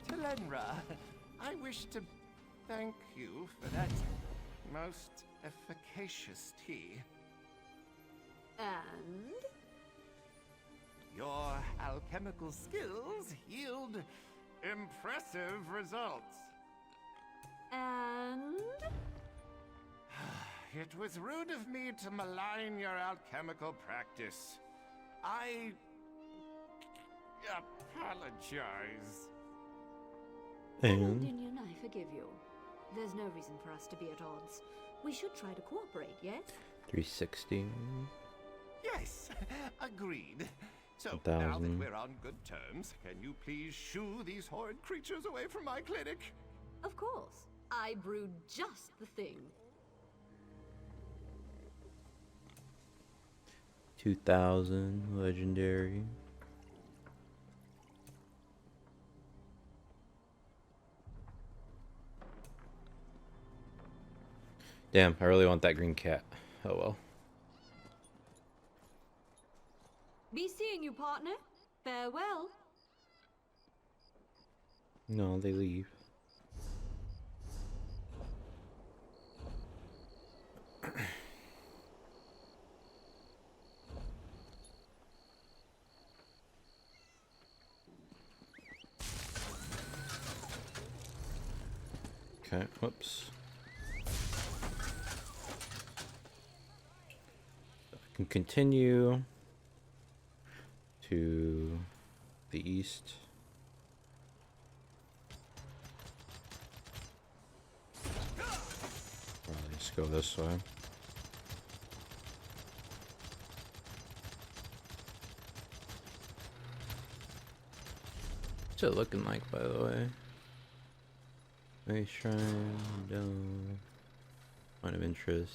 Telenra, I wish to thank you for that most efficacious tea. And? Your alchemical skills yield impressive results. And? It was rude of me to malign your alchemical practice. I apologize. And? Menaldinian, I forgive you. There's no reason for us to be at odds. We should try to cooperate, yes? 360. Yes, agreed. So, 1,000. now that we're on good terms, can you please shoo these horrid creatures away from my clinic? Of course. I brewed just the thing. 2,000 legendary. Damn, I really want that green cat. Oh well. Be seeing you, partner. Farewell. No, they leave. Okay, whoops. I can continue to the east. Probably just go this way. What's it looking like, by the way? Nice shrine, dome, point of interest,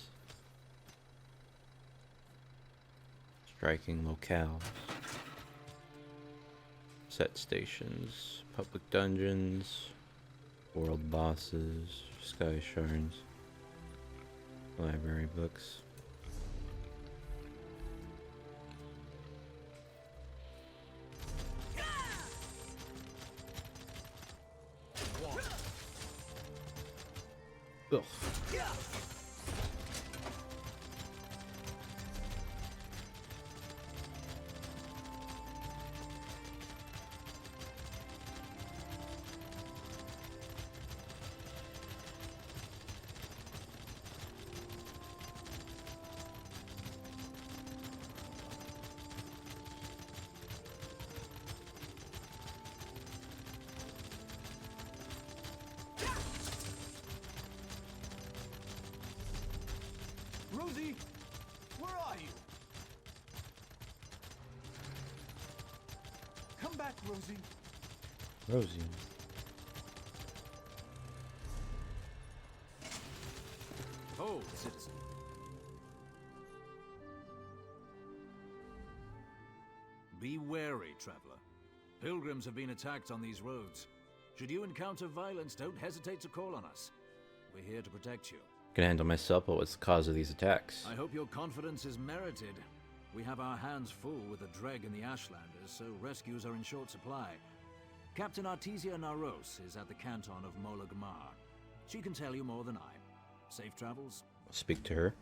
striking locales, set stations, public dungeons, world bosses, sky shards, library books. Ugh. back, Rosie. Rosie. Oh, citizen. Be wary, traveler. Pilgrims have been attacked on these roads. Should you encounter violence, don't hesitate to call on us. We're here to protect you. Can handle myself, but what's the cause of these attacks? I hope your confidence is merited. We have our hands full with the Dreg and the Ashlanders, so rescues are in short supply. Captain Artesia Naros is at the canton of Mola Gamar. She can tell you more than I. Safe travels. I'll speak to her.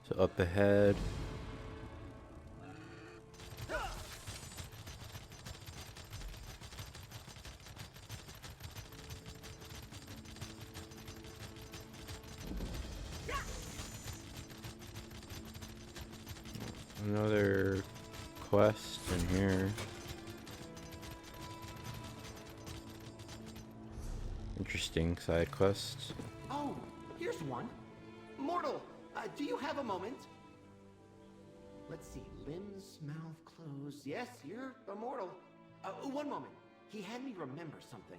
So up ahead. Another quest in here. Interesting side quests. Oh, here's one. Mortal, do you have a moment? Let's see, limbs, mouth closed. Yes, you're a mortal. One moment. He had me remember something.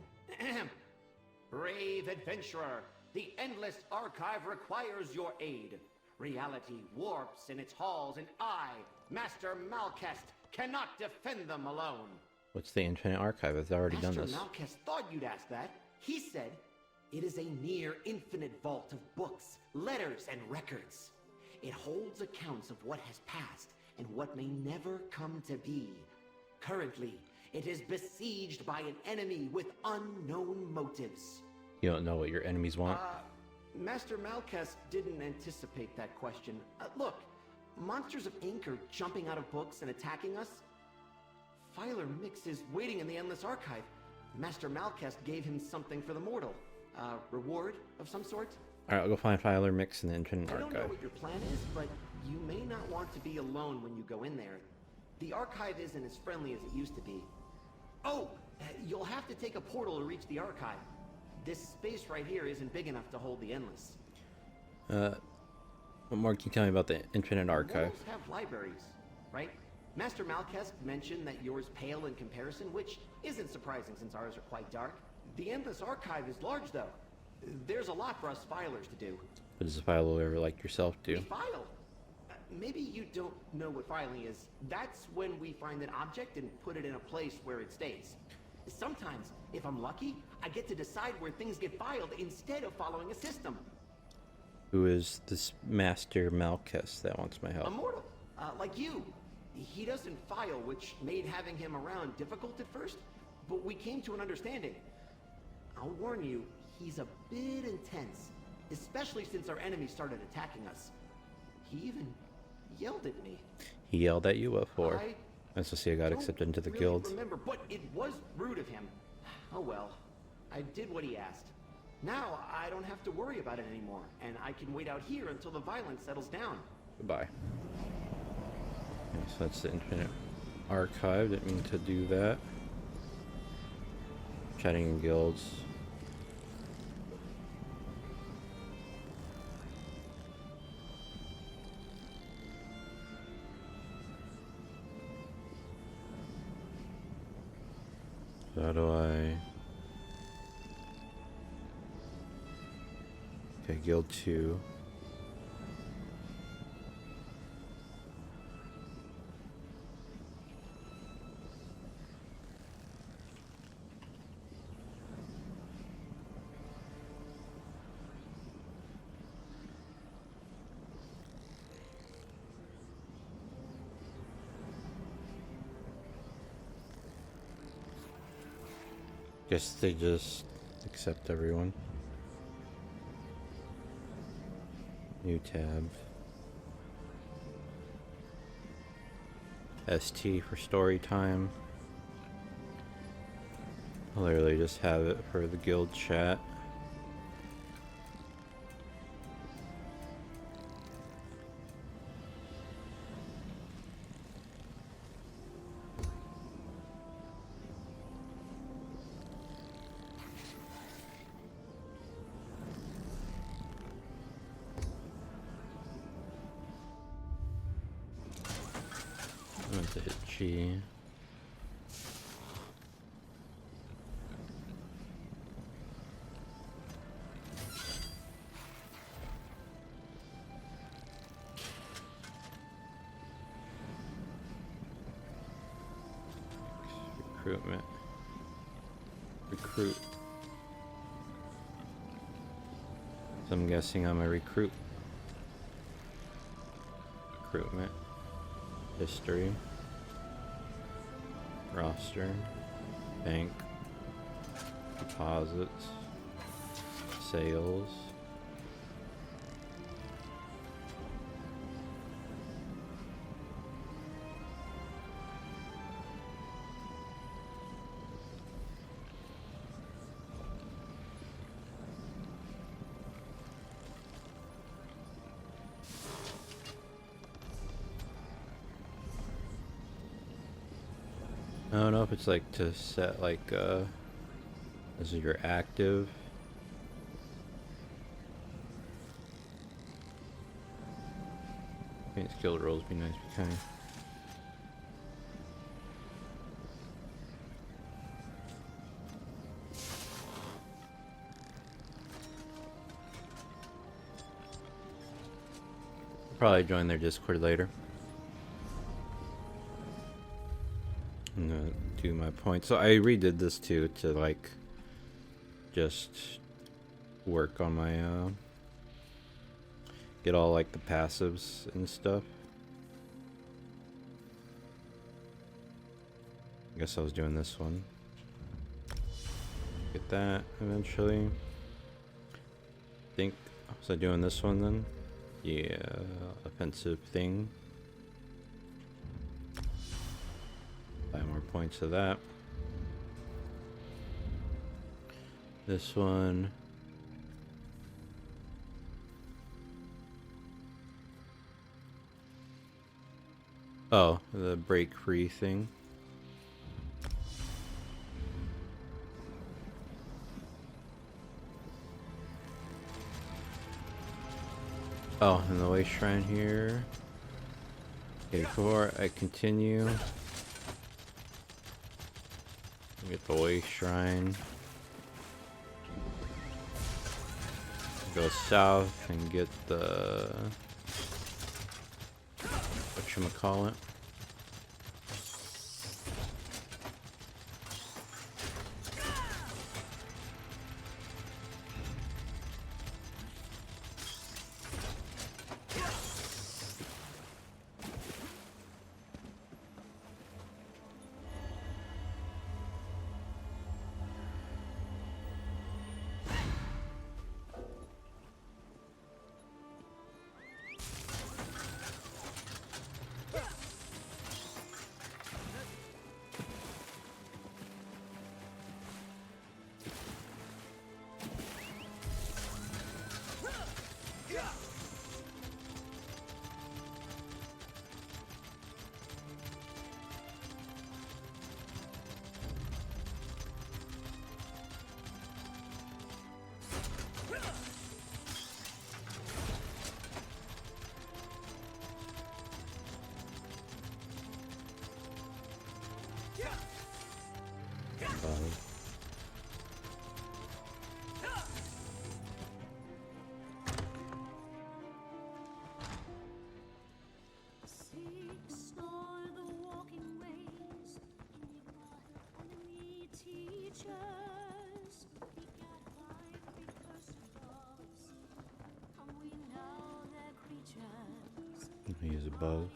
Brave adventurer, the endless archive requires your aid. Reality warps in its halls, and I, Master Malkest, cannot defend them alone. What's the Infinite Archive? I've already done this. Master Malkest thought you'd ask that. He said, it is a near infinite vault of books, letters, and records. It holds accounts of what has passed and what may never come to be. Currently, it is besieged by an enemy with unknown motives. You don't know what your enemies want? Master Malkest didn't anticipate that question. Look, monsters of ink are jumping out of books and attacking us. Filer Mix is waiting in the Endless Archive. Master Malkest gave him something for the mortal. Reward of some sort? Alright, I'll go find Filer Mix in the Infinite I don't know Archive. what your plan is, but you may not want to be alone when you go in there. The archive isn't as friendly as it used to be. Oh, you'll have to take a portal to reach the archive. This space right here isn't big enough to hold the Endless. What more can you tell me about the Infinite Archive? Mortals have libraries, right? Master Malkest mentioned that yours pale in comparison, which isn't surprising since ours are quite dark. The Endless Archive is large, though. There's a lot for us filers to do. What does a filer like yourself do? We file. Maybe you don't know what filing is. That's when we find an object and put it in a place where it stays. Sometimes, if I'm lucky, I get to decide where things get filed instead of following a system. Who is this Master Malkest that wants my help? A mortal, like you. He doesn't file, which made having him around difficult at first, but we came to an understanding. I'll warn you, he's a bit intense, especially since our enemy started attacking us. He even yelled at me. He yelled at you? What for? That's to see I got accepted into the guild. I remember, but it was rude of him. Oh well, I did what he asked. Now I don't have to worry about it anymore, and I can wait out here until the violence settles down. Goodbye. Okay, so that's the Infinite Archive. Didn't mean to do that. Chatting in guilds. So how do I... Okay, guild 2. Guess they just accept everyone. New tab. ST for story time. I'll literally just have it for the guild chat. I meant to hit G. Recruitment. Recruit. So I'm guessing I'm a recruit. Recruitment. History. Roster. Bank. Deposits. Sales. I don't know if it's like to set like this is your active. I think skilled rolls be nice, be kind. Probably join their Discord later. I'm gonna do my points. So I redid this too to like just work on my get all like the passives and stuff. I guess I was doing this one. Get that eventually. Think was I doing this one then? Yeah, offensive thing. 5 more points of that. This one. Oh, the break free thing. Oh, and the way shrine here. Okay, before I continue, get the way shrine. Go south and get the whatchamacallit. He's above.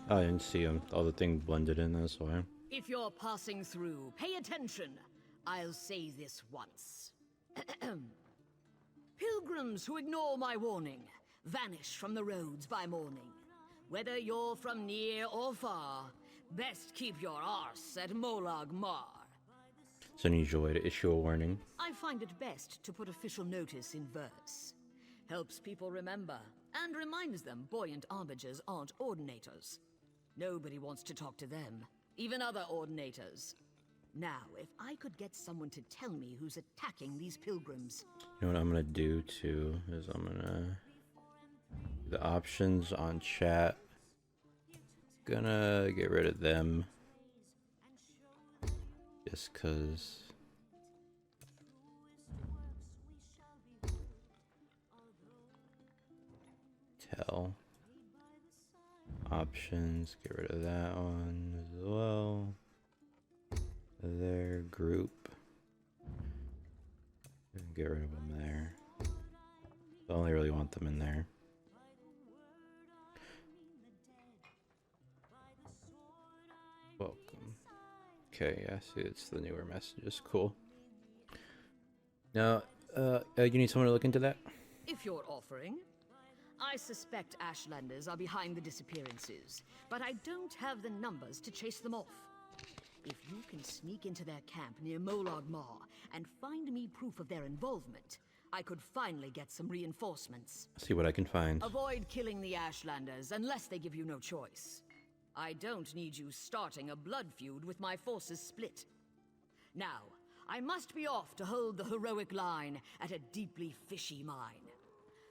Oh, I didn't see him. All the thing blended in, that's why. If you're passing through, pay attention. I'll say this once. Pilgrims who ignore my warning vanish from the roads by morning. Whether you're from near or far, best keep your arse at Molag Mar. It's an unusual way to issue a warning. I find it best to put official notice in verse. Helps people remember, and reminds them buoyant arbigers aren't ordinators. Nobody wants to talk to them, even other ordinators. Now, if I could get someone to tell me who's attacking these pilgrims. You know what I'm gonna do too, is I'm gonna The options on chat. Gonna get rid of them. Just cause. Tell. Options, get rid of that one as well. Their group. Get rid of them there. I only really want them in there. Welcome. Okay, yeah, see, it's the newer messages. Cool. Now, you need someone to look into that? If you're offering. I suspect Ashlanders are behind the disappearances, but I don't have the numbers to chase them off. If you can sneak into their camp near Molag Mar and find me proof of their involvement, I could finally get some reinforcements. See what I can find. Avoid killing the Ashlanders unless they give you no choice. I don't need you starting a blood feud with my forces split. Now, I must be off to hold the heroic line at a deeply fishy mine.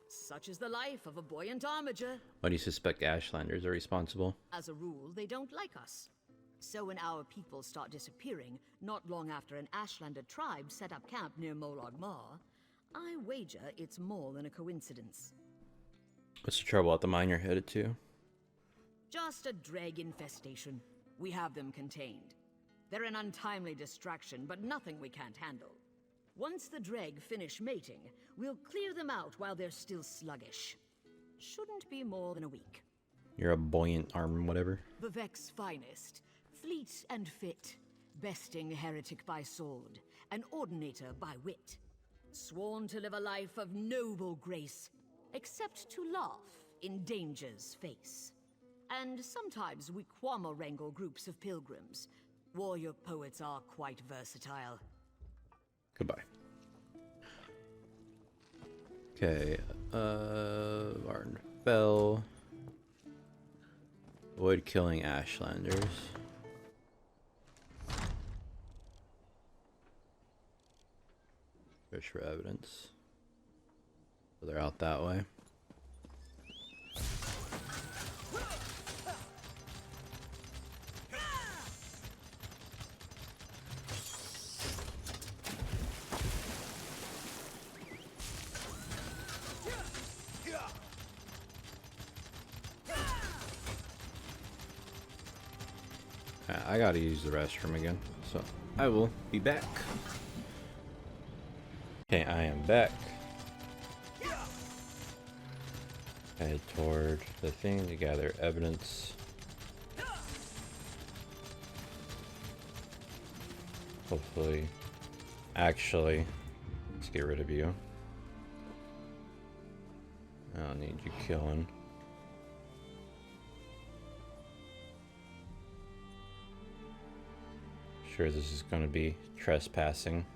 Such is the life of a buoyant armiger. Why do you suspect Ashlanders are responsible? As a rule, they don't like us. So when our people start disappearing, not long after an Ashlander tribe set up camp near Molag Mar, I wager it's more than a coincidence. What's the trouble at the mine you're headed to? Just a dreg infestation. We have them contained. They're an untimely distraction, but nothing we can't handle. Once the dreg finish mating, we'll clear them out while they're still sluggish. Shouldn't be more than a week. You're a buoyant arm, whatever. Vivek's finest, fleet and fit, besting heretic by sword, an ordinator by wit. Sworn to live a life of noble grace, except to laugh in danger's face. And sometimes we quamma wrangle groups of pilgrims. Warrior poets are quite versatile. Goodbye. Okay, Martin Fell. Avoid killing Ashlanders. Search for evidence. So they're out that way. I gotta use the restroom again, so I will be back. Okay, I am back. Head toward the thing to gather evidence. Hopefully, actually, let's get rid of you. I don't need you killing. Sure, this is going to be trespassing.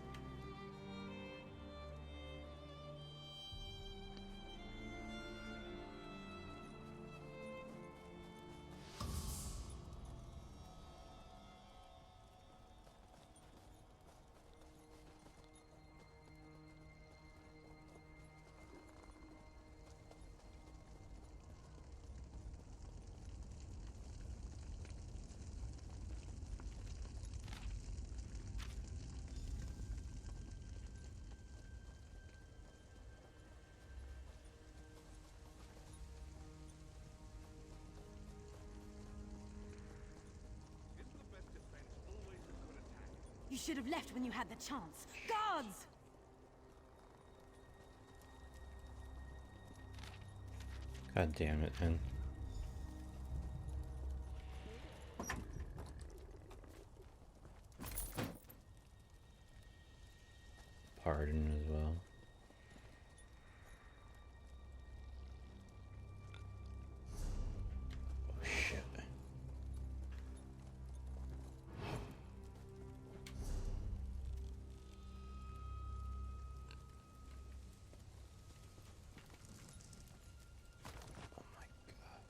You should have left when you had the chance. Guards! God damn it, man. Pardon as well. Oh shit. Oh my god.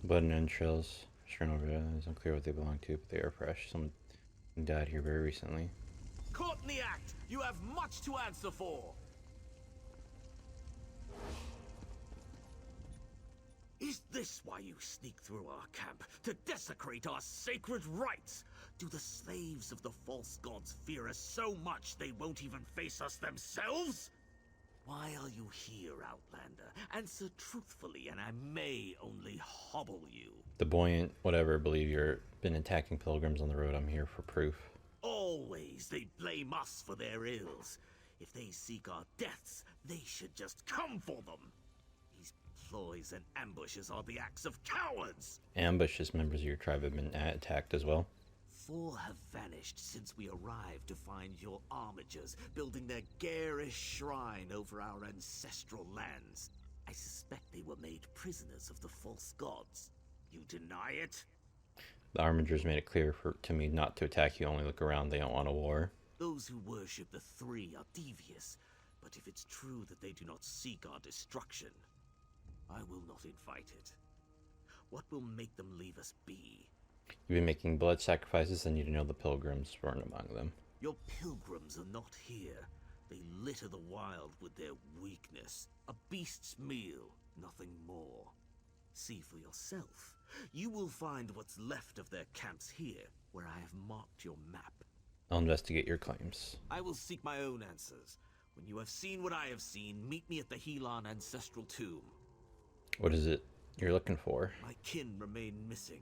Blood and entrails strewn over it. It's unclear what they belong to, but they are fresh. Someone died here very recently. Caught in the act! You have much to answer for! Is this why you sneak through our camp? To desecrate our sacred rites? Do the slaves of the false gods fear us so much they won't even face us themselves? Why are you here, Outlander? Answer truthfully, and I may only hobble you. The buoyant, whatever, believe you've been attacking pilgrims on the road. I'm here for proof. Always they blame us for their ills. If they seek our deaths, they should just come for them. These ploys and ambushes are the acts of cowards. Ambushes, members of your tribe have been attacked as well. 4 have vanished since we arrived to find your armigers building their garish shrine over our ancestral lands. I suspect they were made prisoners of the false gods. You deny it? The armigers made it clear to me not to attack you, only look around. They don't want a war. Those who worship the 3 are devious, but if it's true that they do not seek our destruction, I will not invite it. What will make them leave us be? You've been making blood sacrifices, and you know the pilgrims weren't among them. Your pilgrims are not here. They litter the wild with their weakness. A beast's meal, nothing more. See for yourself. You will find what's left of their camps here, where I have marked your map. I'll investigate your claims. I will seek my own answers. When you have seen what I have seen, meet me at the Helon Ancestral Tomb. What is it you're looking for? My kin remain missing.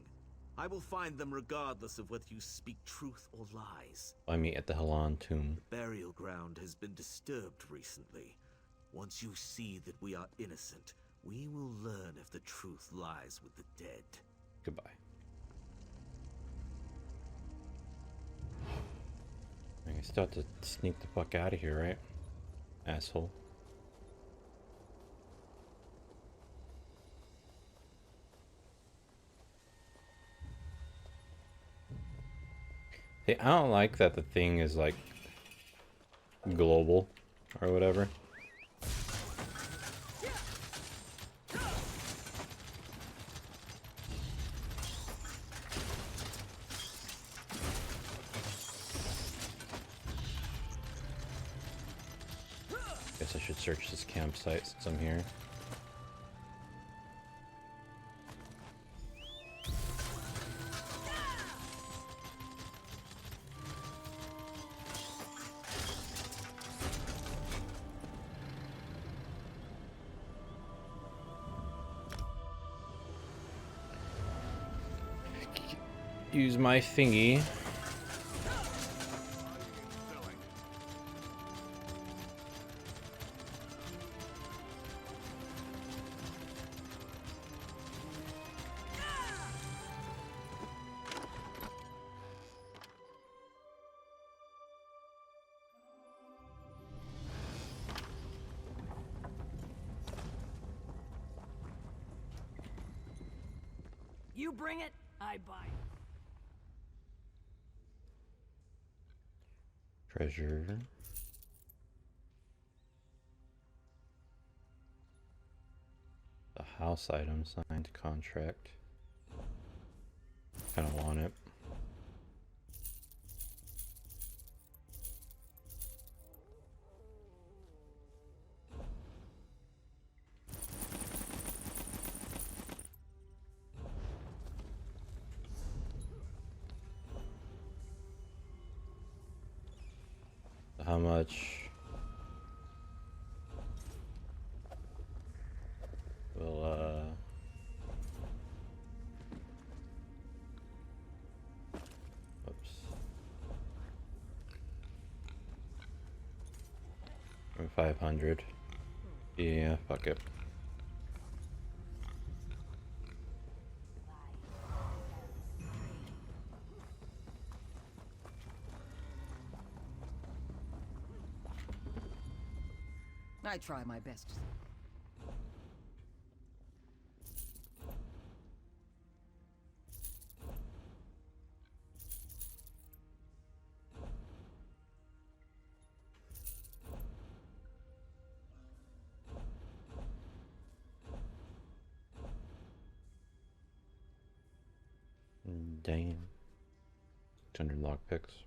I will find them regardless of whether you speak truth or lies. I meet at the Helon tomb. The burial ground has been disturbed recently. Once you see that we are innocent, we will learn if the truth lies with the dead. Goodbye. I still have to sneak the fuck out of here, right? Asshole. See, I don't like that the thing is like global or whatever. Guess I should search this campsite since I'm here. Use my thingy. You bring it, I buy it. Treasure. The house item, signed contract. Kind of want it. How much will oops. 500. Yeah, fuck it. I try my best. Damn. 200 lockpicks.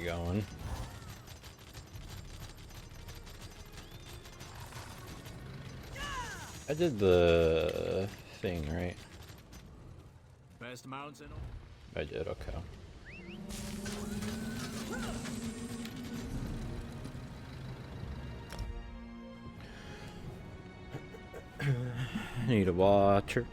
Going. I did the thing, right? Best mountain. I did, okay. Need a watcher.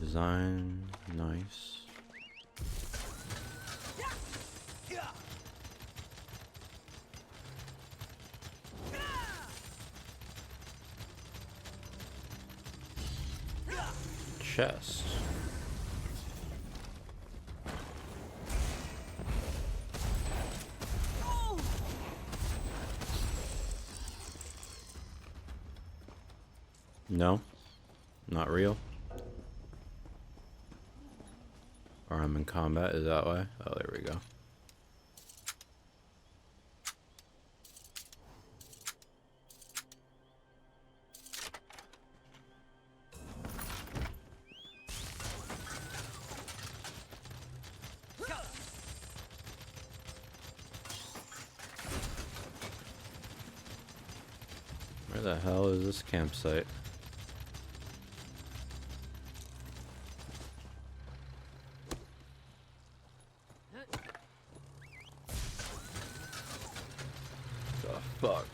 Design, nice. Chest. No, not real. Or I'm in combat, is that why? Oh, there we go. Where the hell is this campsite? Fuck.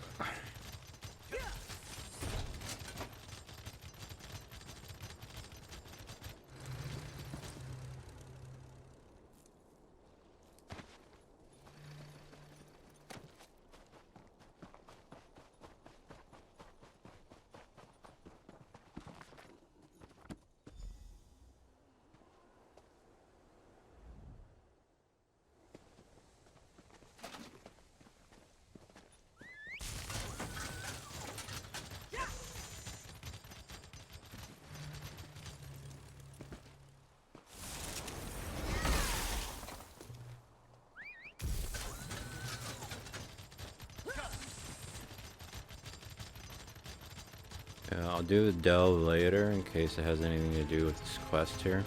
Yeah, I'll do the delve later in case it has anything to do with this quest here.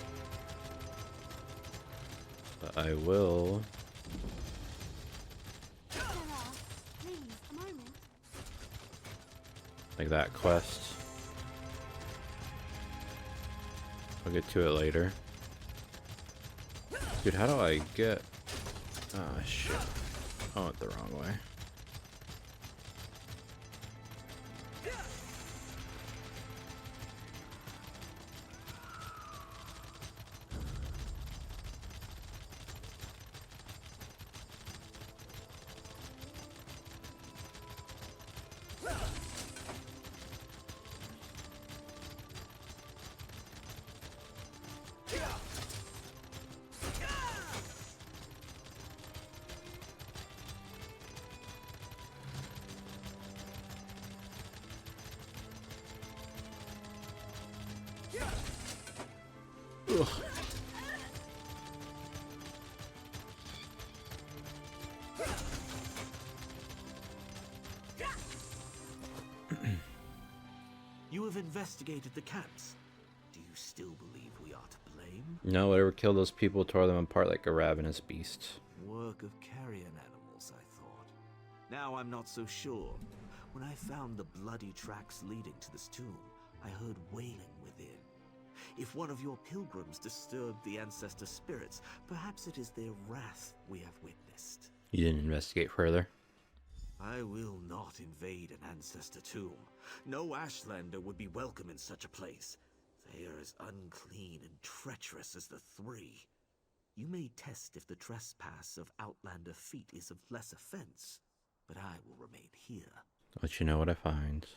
But I will. Like that quest. I'll get to it later. Dude, how do I get... Ah, shit. I went the wrong way. Ugh. have investigated the camps. Do you still believe we are to blame? No, whatever killed those people tore them apart like a ravenous beast. Work of carrion animals, I thought. Now I'm not so sure. When I found the bloody tracks leading to this tomb, I heard wailing within. If one of your pilgrims disturbed the ancestor spirits, perhaps it is their wrath we have witnessed. You didn't investigate further? I will not invade an ancestor tomb. No Ashlander would be welcome in such a place. They are as unclean and treacherous as the three. You may test if the trespass of Outlander feet is of less offense, but I will remain here. I'll let you know what I find.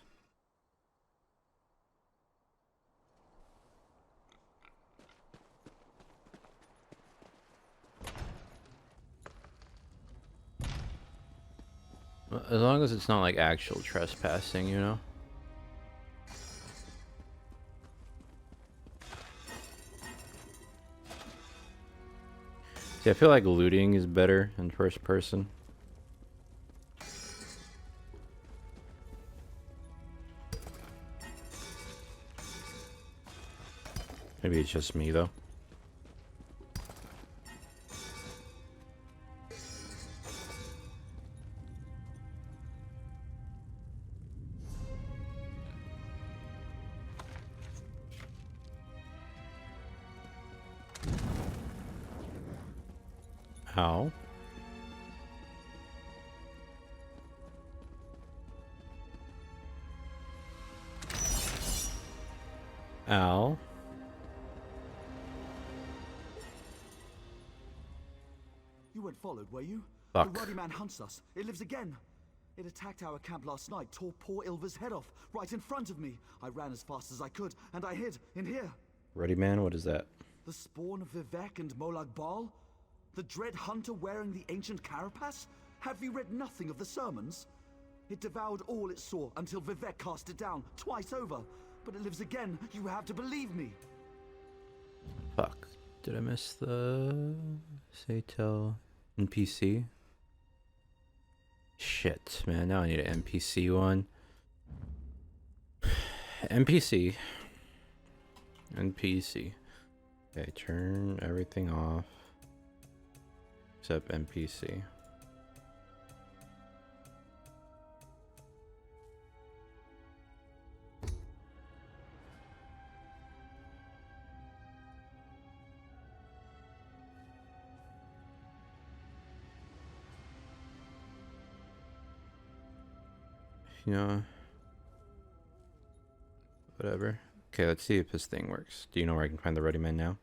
As long as it's not like actual trespassing, you know? See, I feel like looting is better in first person. Maybe it's just me, though. Ow. Ow. You weren't followed, were you? Fuck. The ruddy man hunts us. It lives again. It attacked our camp last night, tore poor Ilva's head off, right in front of me. I ran as fast as I could, and I hid in here. Ruddy man, what is that? The spawn of Vivek and Molag Bal? The dread hunter wearing the ancient carapace? Have you read nothing of the sermons? It devoured all it saw until Vivek cast it down, twice over. But it lives again. You have to believe me. Fuck. Did I miss the say tell NPC? Shit, man. Now I need an NPC one. NPC. NPC. Okay, turn everything off. Except NPC. You know, whatever. Okay, let's see if this thing works. Do you know where I can find the Ruddy Man now?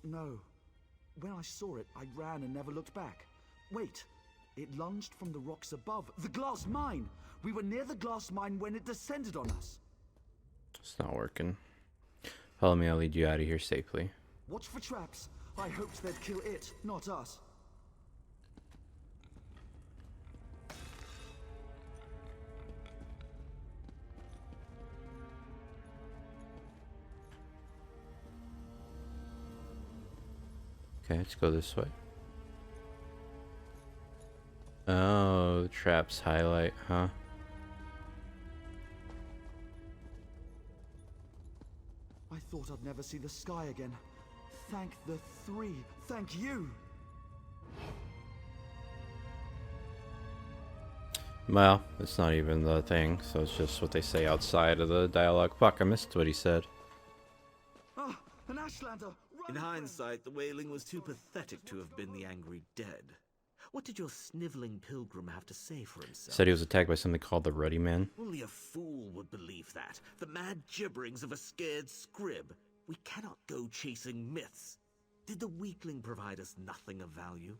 No. When I saw it, I ran and never looked back. Wait, it lunged from the rocks above. The glass mine! We were near the glass mine when it descended on us. It's not working. Follow me, I'll lead you out of here safely. Watch for traps. I hoped they'd kill it, not us. Okay, let's go this way. Oh, traps highlight, huh? I thought I'd never see the sky again. Thank the three. Thank you. Well, it's not even the thing, so it's just what they say outside of the dialogue. Fuck, I missed what he said. Ah, an Ashlander! In hindsight, the wailing was too pathetic to have been the angry dead. What did your sniveling pilgrim have to say for himself? Said he was attacked by something called the Ruddy Man. Only a fool would believe that. The mad gibberings of a scared scrib. We cannot go chasing myths. Did the weakling provide us nothing of value?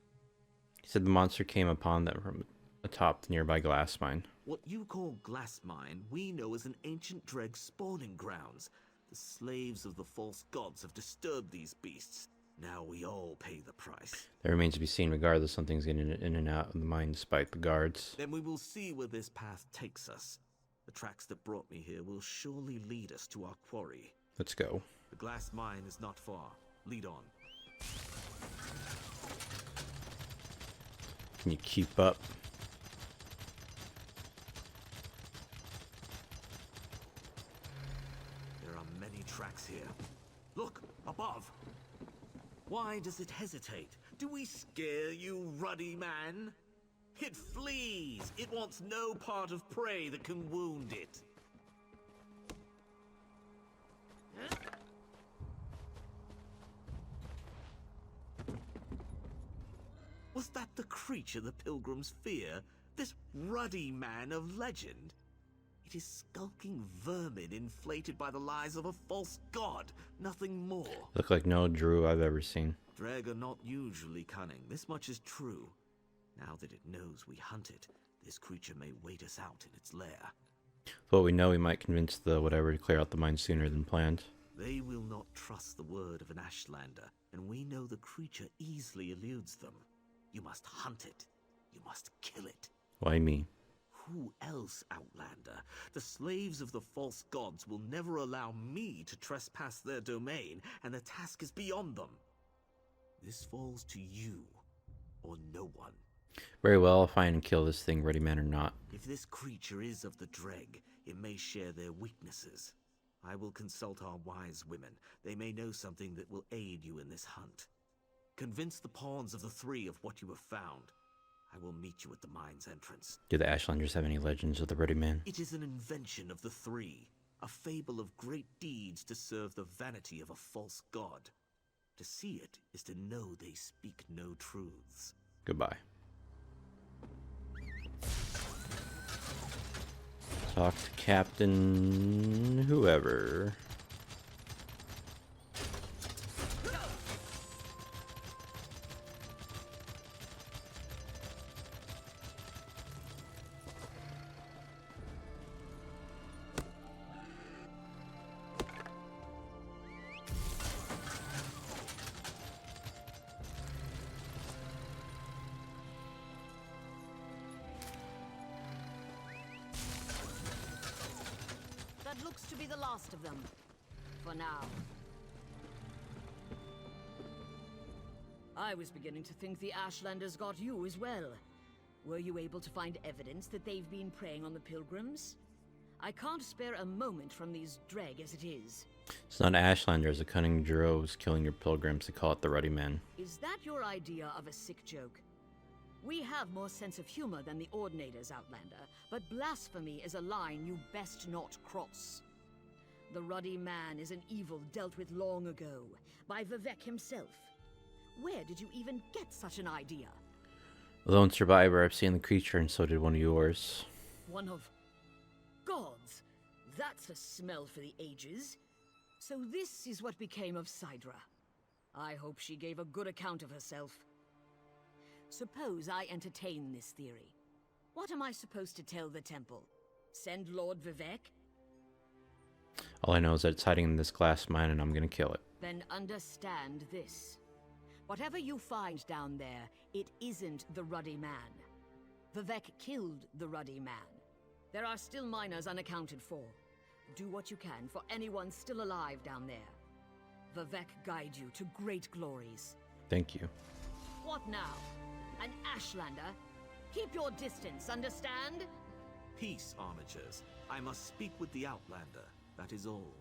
He said the monster came upon them from atop the nearby glass mine. What you call glass mine, we know as an ancient dreg spawning grounds. The slaves of the false gods have disturbed these beasts. Now we all pay the price. That remains to be seen. Regardless, something's getting in and out of the mine despite the guards. Then we will see where this path takes us. The tracks that brought me here will surely lead us to our quarry. Let's go. The glass mine is not far. Lead on. Can you keep up? Why does it hesitate? Do we scare you, ruddy man? It flees! It wants no part of prey that can wound it. Was that the creature the pilgrims fear? This ruddy man of legend? It is skulking vermin inflated by the lies of a false god, nothing more. Look like no Drew I've ever seen. Dreg are not usually cunning, this much is true. Now that it knows we hunt it, this creature may wait us out in its lair. But we know we might convince the whatever to clear out the mine sooner than planned. They will not trust the word of an Ashlander, and we know the creature easily eludes them. You must hunt it. You must kill it. Why me? Who else, Outlander? The slaves of the false gods will never allow me to trespass their domain, and the task is beyond them. This falls to you, or no one. Very well, I'll find and kill this thing, Ruddy Man or not. If this creature is of the Dreg, it may share their weaknesses. I will consult our wise women. They may know something that will aid you in this hunt. Convince the pawns of the three of what you have found. I will meet you at the mine's entrance. Do the Ashlanders have any legends of the Ruddy Man? It is an invention of the three, a fable of great deeds to serve the vanity of a false god. To see it is to know they speak no truths. Goodbye. Talk to Captain whoever. That looks to be the last of them. For now. I was beginning to think the Ashlanders got you as well. Were you able to find evidence that they've been preying on the pilgrims? I can't spare a moment from these Dreg as it is. It's not Ashlanders, a cunning droves killing your pilgrims to call it the Ruddy Man. Is that your idea of a sick joke? We have more sense of humor than the Ordinators, Outlander, but blasphemy is a line you best not cross. The Ruddy Man is an evil dealt with long ago, by Vivek himself. Where did you even get such an idea? A lone survivor, I've seen the creature and so did one of yours. One of... gods. That's a smell for the ages. So this is what became of Sidra. I hope she gave a good account of herself. Suppose I entertain this theory. What am I supposed to tell the temple? Send Lord Vivek? All I know is that it's hiding in this glass mine and I'm gonna kill it. Then understand this. Whatever you find down there, it isn't the Ruddy Man. Vivek killed the Ruddy Man. There are still miners unaccounted for. Do what you can for anyone still alive down there. Vivek guide you to great glories. Thank you. What now? An Ashlander? Keep your distance, understand? Peace, armatures. I must speak with the Outlander. That is all.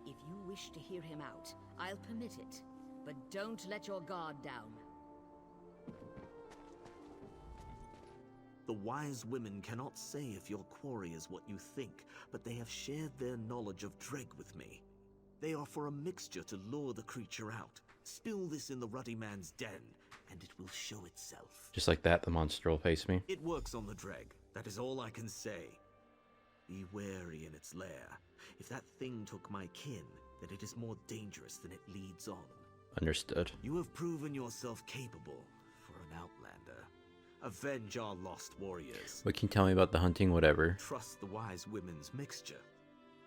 If you wish to hear him out, I'll permit it. But don't let your guard down. The wise women cannot say if your quarry is what you think, but they have shared their knowledge of Dreg with me. They offer a mixture to lure the creature out. Spill this in the Ruddy Man's den, and it will show itself. Just like that, the monster will face me. It works on the Dreg. That is all I can say. Be wary in its lair. If that thing took my kin, then it is more dangerous than it leads on. Understood. You have proven yourself capable for an Outlander. Avenge our lost warriors. What can you tell me about the hunting, whatever? Trust the wise women's mixture.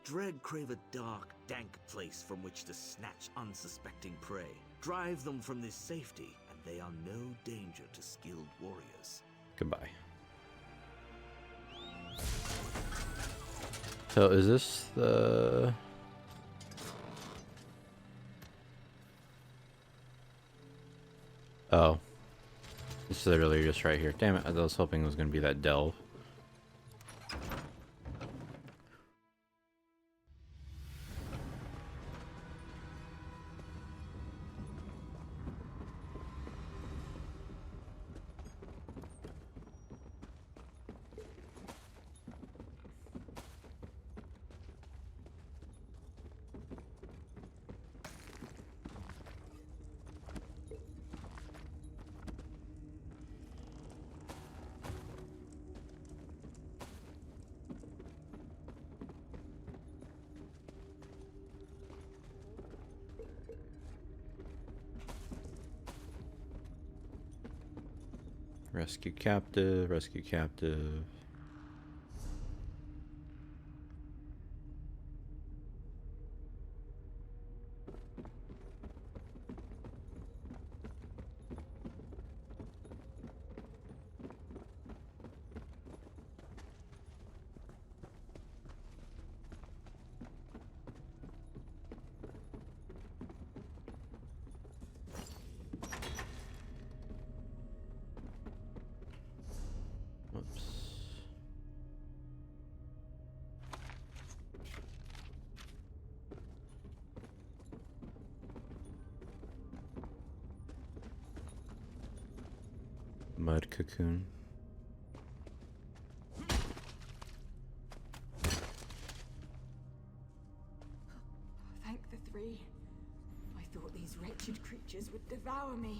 Dreg crave a dark, dank place from which to snatch unsuspecting prey. Drive them from this safety, and they are no danger to skilled warriors. Goodbye. So is this the... Oh. It's literally just right here. Damn it, I was hoping it was going to be that delve. Rescue captive, rescue captive. Whoops. Mud cocoon. Thank the three. I thought these wretched creatures would devour me.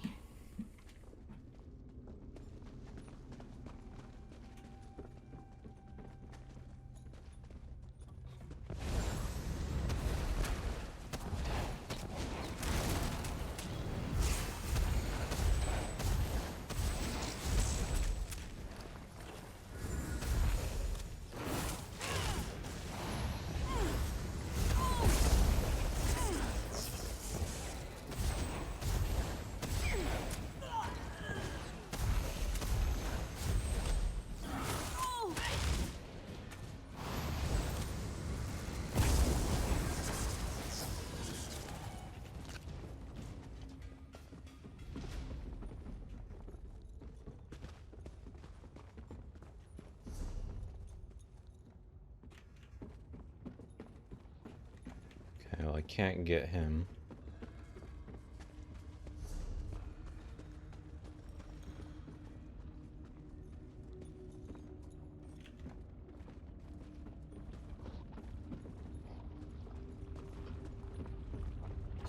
Okay, well, I can't get him.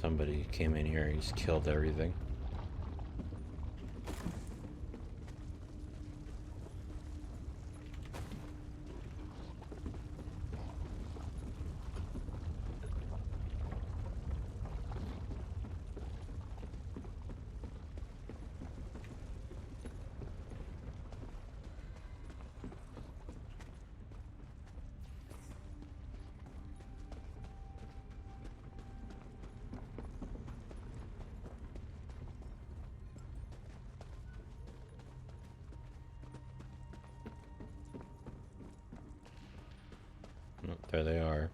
Somebody came in here, he's killed everything. Oh, there they are.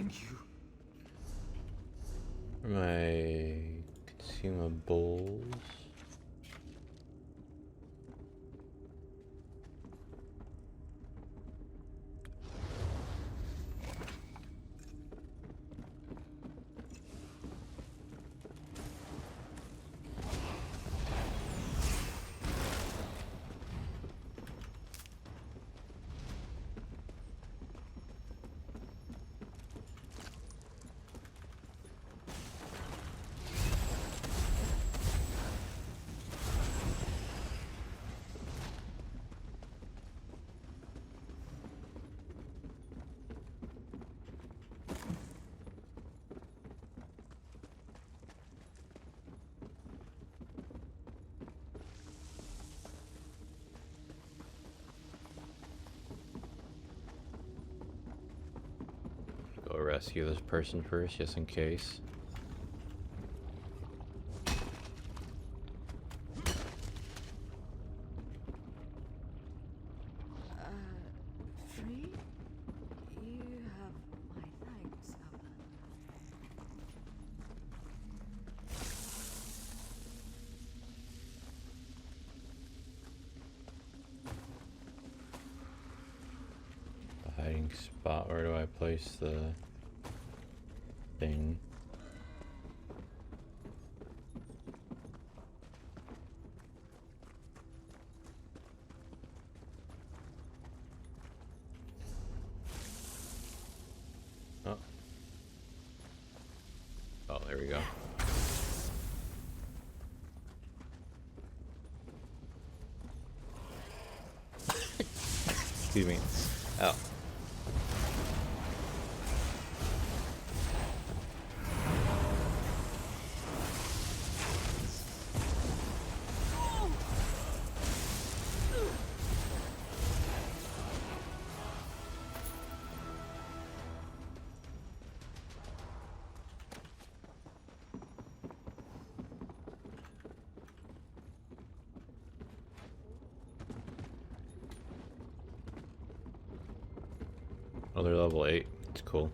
Thank you. My consumables. Go rescue this person first, just in case. Free? You have my thanks, Outlander. A hiding spot. Where do I place the thing? Oh. Oh, there we go. Excuse me. Oh. Oh, they're level 8. It's cool.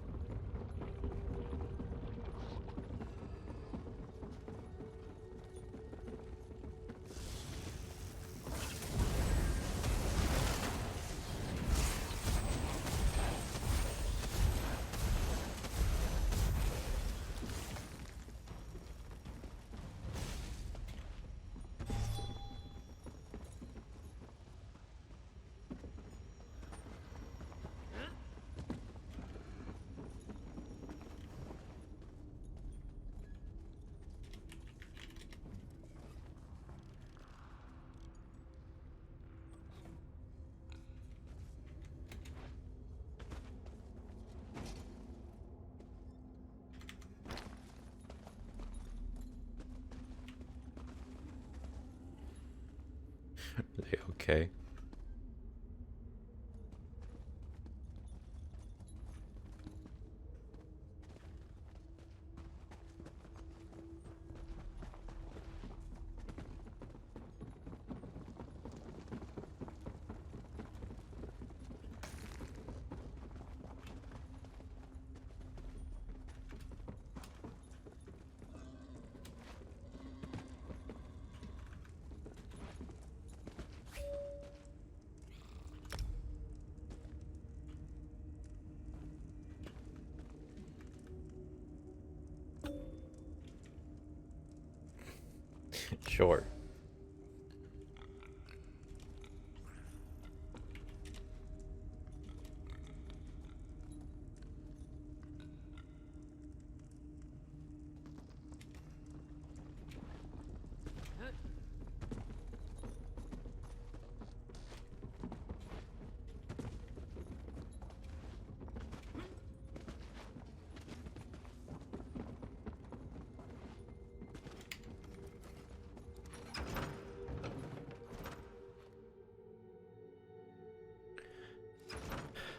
Are they okay? Sure.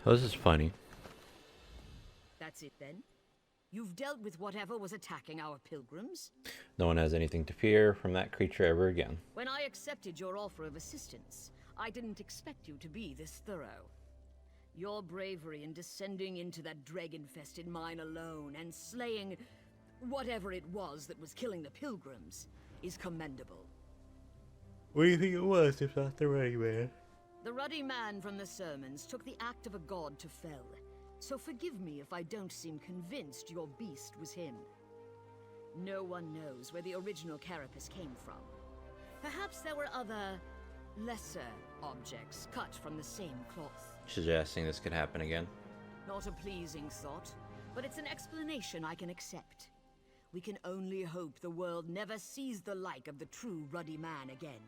Oh, this is funny. That's it then? You've dealt with whatever was attacking our pilgrims? No one has anything to fear from that creature ever again. When I accepted your offer of assistance, I didn't expect you to be this thorough. Your bravery in descending into that dreg-infested mine alone and slaying whatever it was that was killing the pilgrims is commendable. What do you think it was, if not the Ruddy Man? The Ruddy Man from the sermons took the act of a god to fell, so forgive me if I don't seem convinced your beast was him. No one knows where the original carapace came from. Perhaps there were other, lesser objects cut from the same cloth. Suggesting this could happen again. Not a pleasing thought, but it's an explanation I can accept. We can only hope the world never sees the like of the true Ruddy Man again.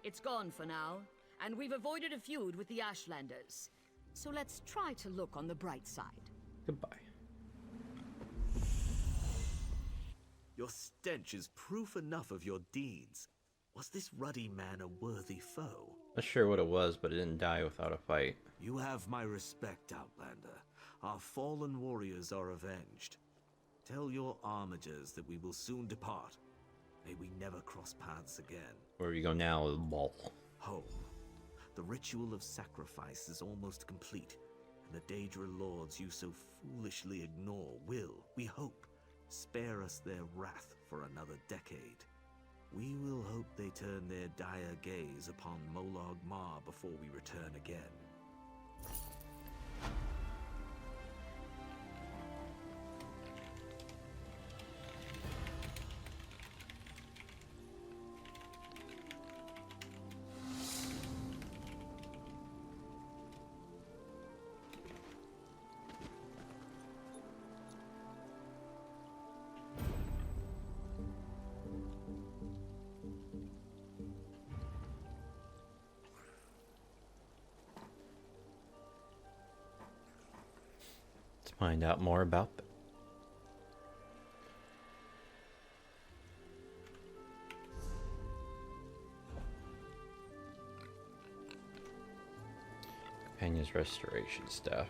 It's gone for now, and we've avoided a feud with the Ashlanders. So let's try to look on the bright side. Goodbye. Your stench is proof enough of your deeds. Was this Ruddy Man a worthy foe? Not sure what it was, but it didn't die without a fight. You have my respect, Outlander. Our fallen warriors are avenged. Tell your armigers that we will soon depart. May we never cross paths again. Where we go now is the ball. Home. The ritual of sacrifice is almost complete, and the Daedra lords you so foolishly ignore will, we hope, spare us their wrath for another decade. We will hope they turn their dire gaze upon Molag Mar before we return again. Find out more about them. Companion's restoration staff.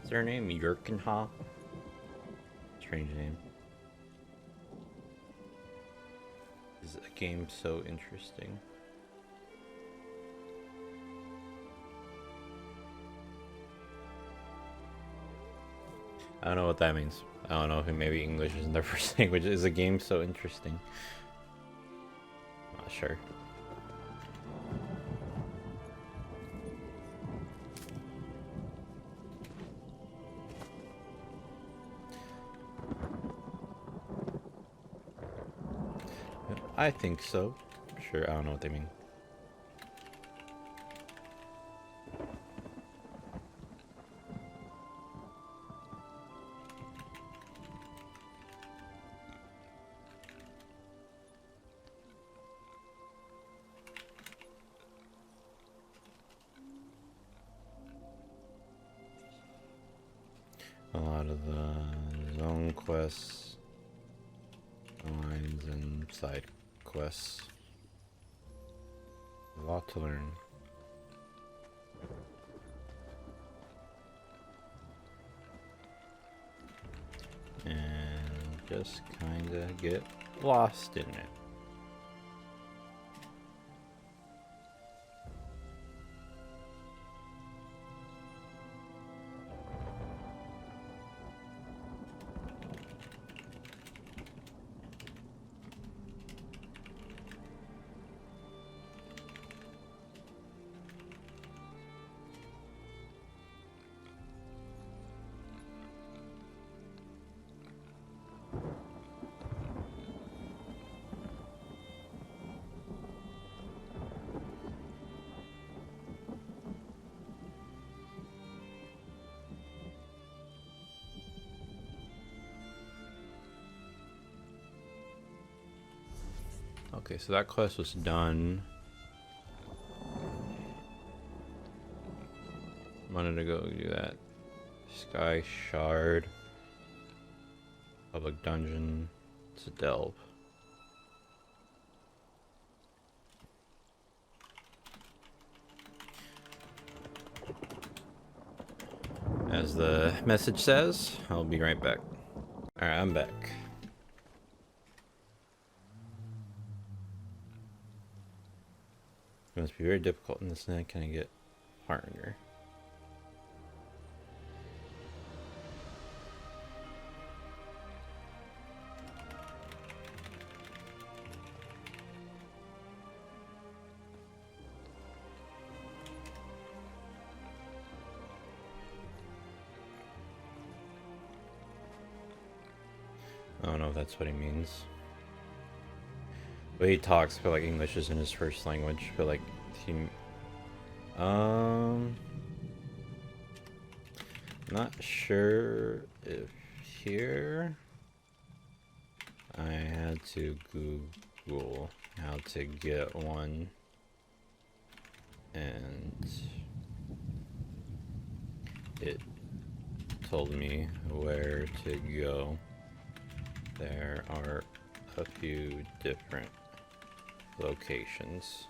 Is their name Yerkenha? Strange name. Is a game so interesting? I don't know what that means. I don't know if maybe English isn't their first language. Is a game so interesting? Not sure. I think so. Sure, I don't know what they mean. A lot of the zone quests, lines, and side quests. A lot to learn. and just kinda get lost in it. Okay, so that quest was done. Wanted to go do that Sky Shard public dungeon to delve. As the message says, I'll be right back. Alright, I'm back. It must be very difficult in this, and then can I get harder? I don't know if that's what he means. But he talks, I feel like English isn't his first language. I feel like he... Not sure if here... I had to Google how to get one. And... it told me where to go. There are a few different locations.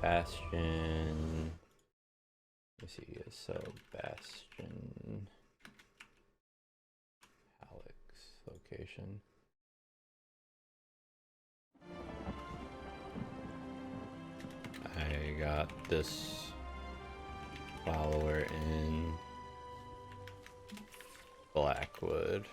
Bastion. Let's see, so Bastion. Alex location. I got this follower in Blackwood.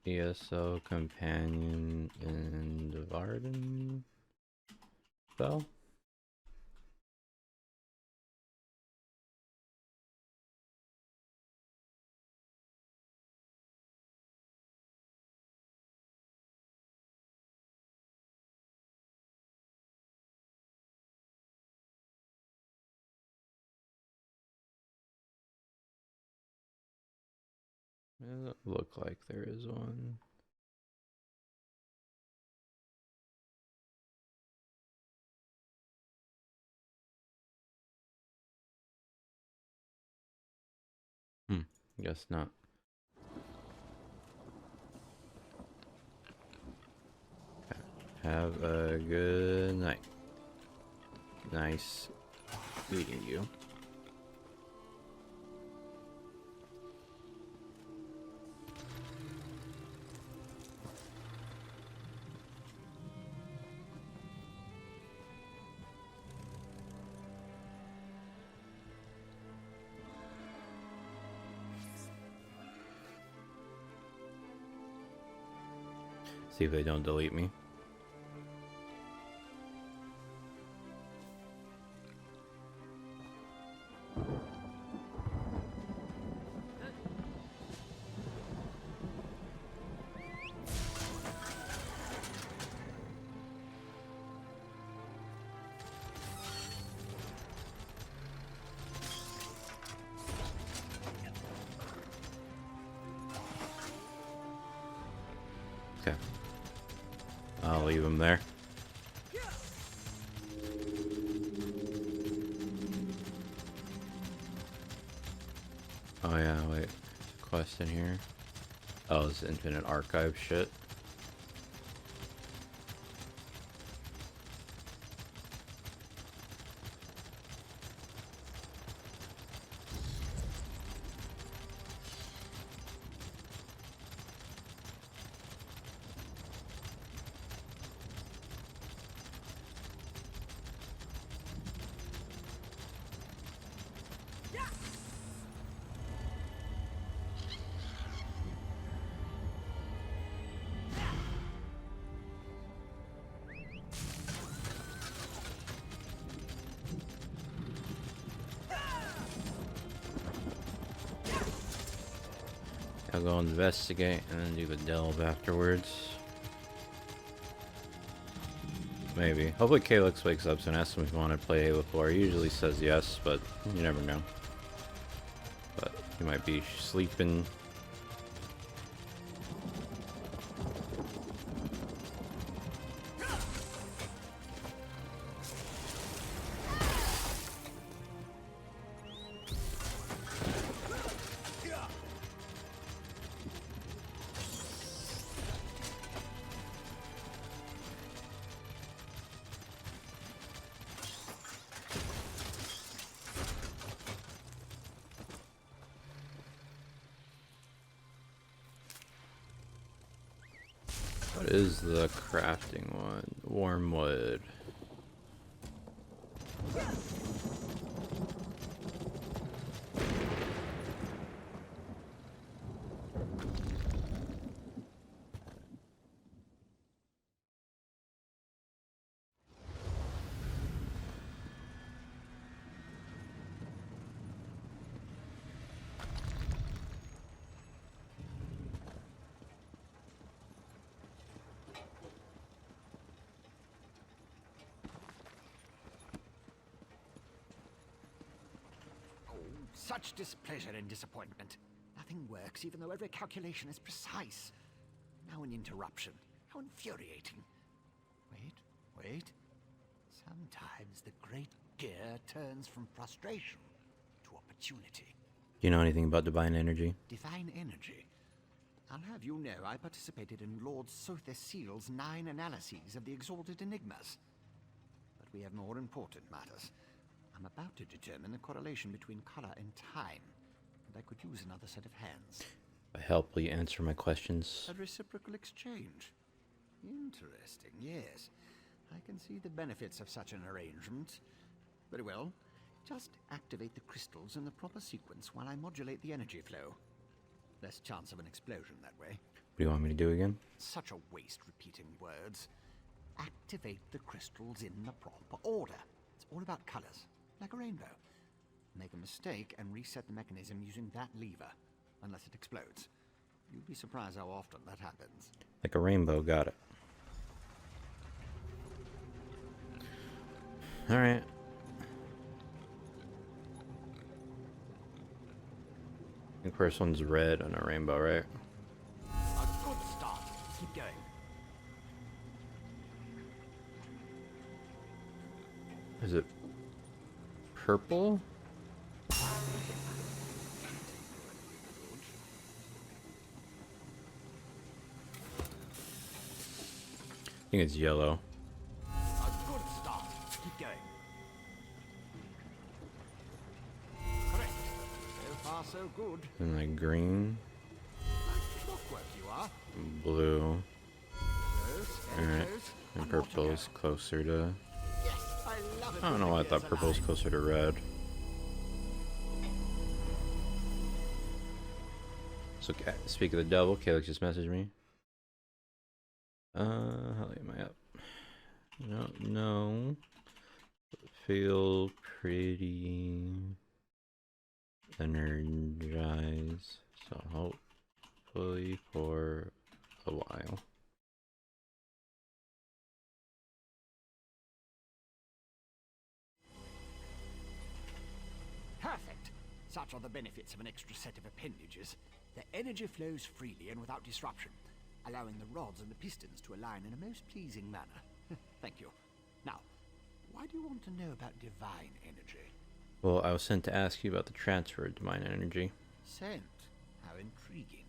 ESO companion in the Varden spell. It doesn't look like there is one. Guess not. Have a good night. Nice meeting you. See if they don't delete me. Okay. I'll leave him there. Oh yeah, wait. Quest in here. Oh, it's infinite archive shit. I'll go investigate and then do the delve afterwards. Maybe. Hopefully Calyx wakes up soon and asks him if he want to play Halo 4. He usually says yes, but you never know. But he might be sleeping. What is the crafting one? Wormwood. Such displeasure and disappointment. Nothing works, even though every calculation is precise. Now an interruption. How infuriating. Wait. Sometimes the great gear turns from frustration to opportunity. Do you know anything about divine energy? Divine energy. I'll have you know I participated in Lord Sother Seal's 9 analyses of the exalted enigmas. But we have more important matters. I'm about to determine the correlation between color and time, and I could use another set of hands. By help, will you answer my questions? A reciprocal exchange. Interesting, yes. I can see the benefits of such an arrangement. Very well. Just activate the crystals in the proper sequence while I modulate the energy flow. Less chance of an explosion that way. What do you want me to do again? Such a waste repeating words. Activate the crystals in the proper order. It's all about colors. Like a rainbow. Make a mistake and reset the mechanism using that lever, unless it explodes. You'd be surprised how often that happens. Like a rainbow, got it. Alright. I think first one's red on a rainbow, right? A good start. Keep going. Is it purple? I think it's yellow. A good start. Keep going. Correct. So far, so good. And like green. Like clockwork you are. Blue. Close, Alright. close. And purple is closer to... Yes, I love it. I don't know why I thought purple was closer to red. So, speak of the devil, Calyx just messaged me. How late am I up? I don't know. Feel pretty energized. So hopefully for a while. Perfect. Such are the benefits of an extra set of appendages. The energy flows freely and without disruption, allowing the rods and the pistons to align in a most pleasing manner. Thank you. Now, why do you want to know about divine energy? Well, I was sent to ask you about the transfer of divine energy. Sent? How intriguing.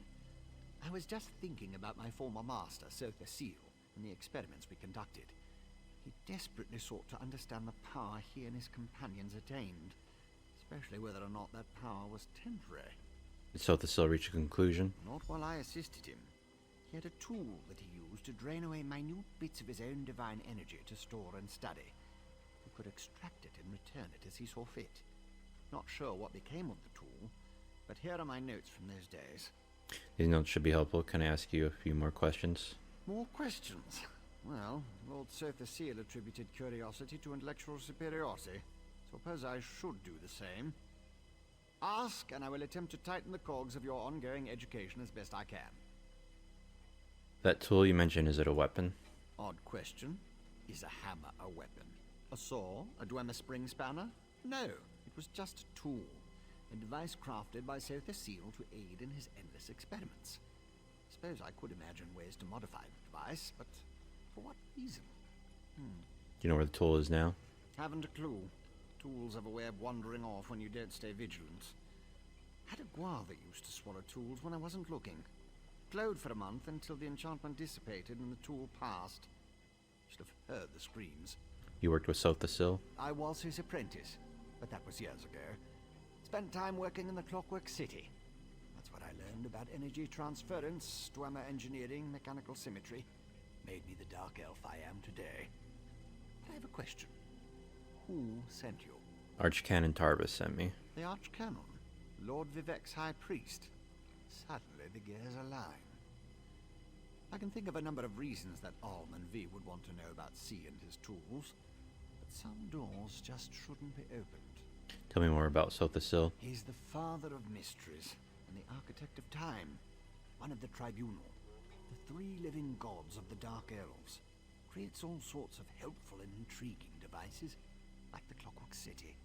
I was just thinking about my former master, Sotha Seal, and the experiments we conducted. He desperately sought to understand the power he and his companions attained, especially whether or not that power was temporary. Did Sotha reach a conclusion? Not while I assisted him. He had a tool that he used to drain away minute bits of his own divine energy to store and study. He could extract it and return it as he saw fit. Not sure what became of the tool, but here are my notes from those days. These notes should be helpful. Can I ask you a few more questions? More questions? Well, Lord Sotha Seal attributed curiosity to intellectual superiority. Suppose I should do the same. Ask, and I will attempt to tighten the cogs of your ongoing education as best I can. That tool you mentioned, is it a weapon? Odd question. Is a hammer a weapon? A saw? A Dwemer spring spanner? No, it was just a tool. A device crafted by Sotha Seal to aid in his endless experiments. Suppose I could imagine ways to modify the device, but for what reason? Do you know where the tool is now? Haven't a clue. Tools have a way of wandering off when you don't stay vigilant. Had a guar that used to swallow tools when I wasn't looking. Glowed for a month until the enchantment dissipated and the tool passed. Should have heard the screams. You worked with Sotha? I was his apprentice, but that was years ago. Spent time working in the Clockwork City. That's what I learned about energy transference, Dwemer engineering, mechanical symmetry. Made me the dark elf I am today. But I have a question. Who sent you? Archcanon Tarvis sent me. The Archcanon? Lord Vivek's High Priest? Suddenly the gears align. I can think of a number of reasons that Alm and V would want to know about C and his tools, but some doors just shouldn't be opened. Tell me more about Sotha. He's the father of mysteries and the architect of time, one of the tribunal, the three living gods of the Dark Elves. Creates all sorts of helpful and intriguing devices, like the Clockwork City.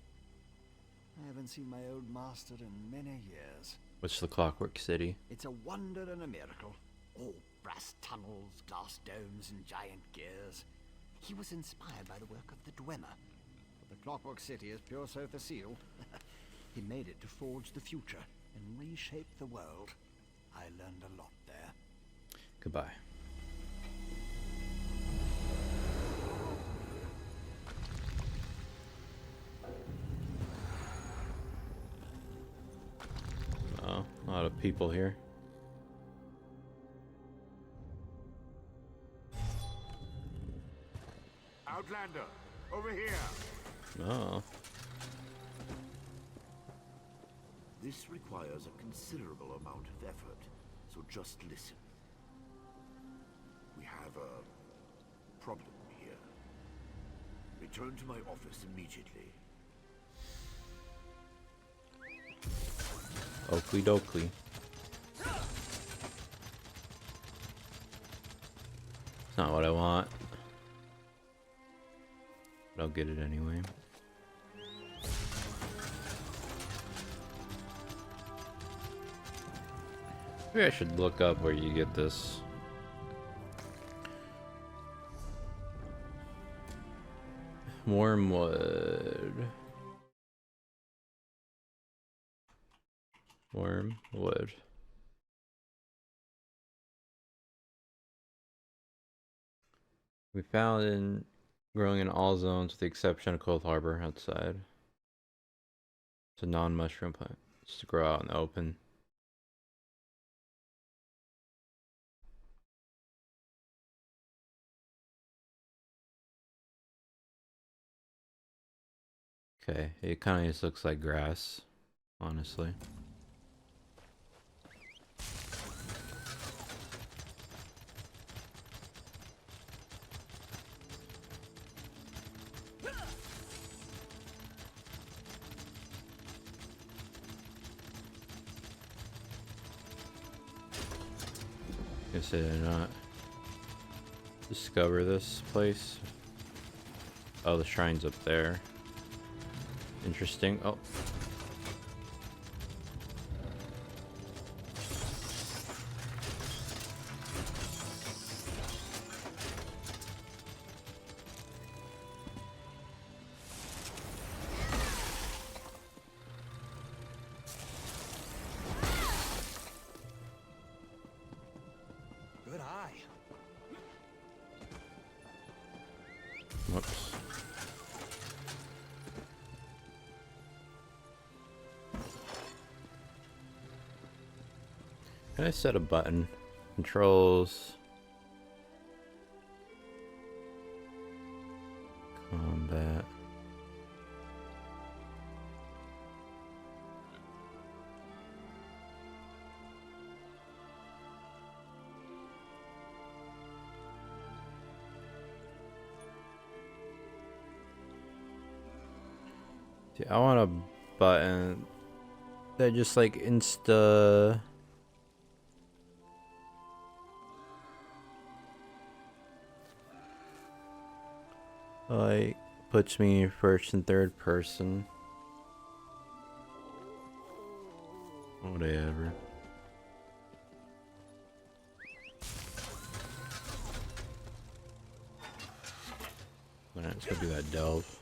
I haven't seen my old master in many years. What's the Clockwork City? It's a wonder and a miracle. All brass tunnels, glass domes, and giant gears. He was inspired by the work of the Dwemer. But the Clockwork City is pure Sotha Seal. He made it to forge the future and reshape the world. I learned a lot there. Goodbye. Oh, a lot of people here. Outlander, over here. Oh. This requires a considerable amount of effort, so just listen. We have a problem here. Return to my office immediately. Oakley dokley. It's not what I want, but I'll get it anyway. Maybe I should look up where you get this. Wormwood. Wormwood. We found in growing in all zones with the exception of Cold Harbor outside. It's a non-mushroom plant. Just to grow out in the open. Okay, it kind of just looks like grass, honestly. Guess I did not discover this place. Oh, the shrine's up there. Interesting. Oh. Good eye. Whoops. Can I set a button? Controls. Combat. See, I want a button that just like like puts me first and third person. Whatever. Let's go do that delve.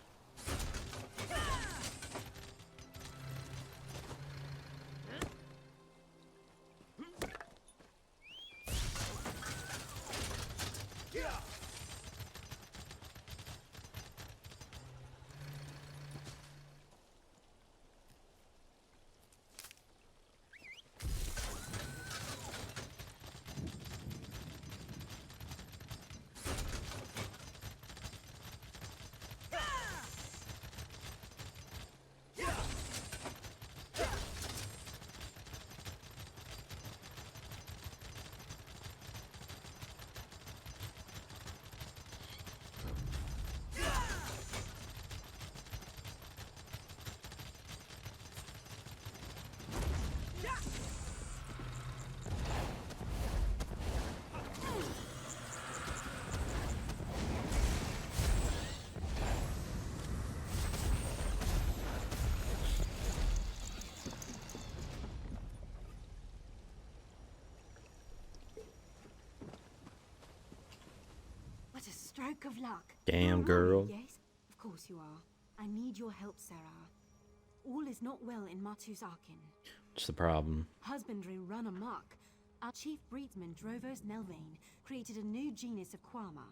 Stroke of luck. Damn, You're girl. right, yes, of course you are. I need your help, Sarah. All is not well in Matus Arkin. What's the problem? Husbandry run amok. Our chief breedsman, Drovos Nelvane, created a new genus of Quama.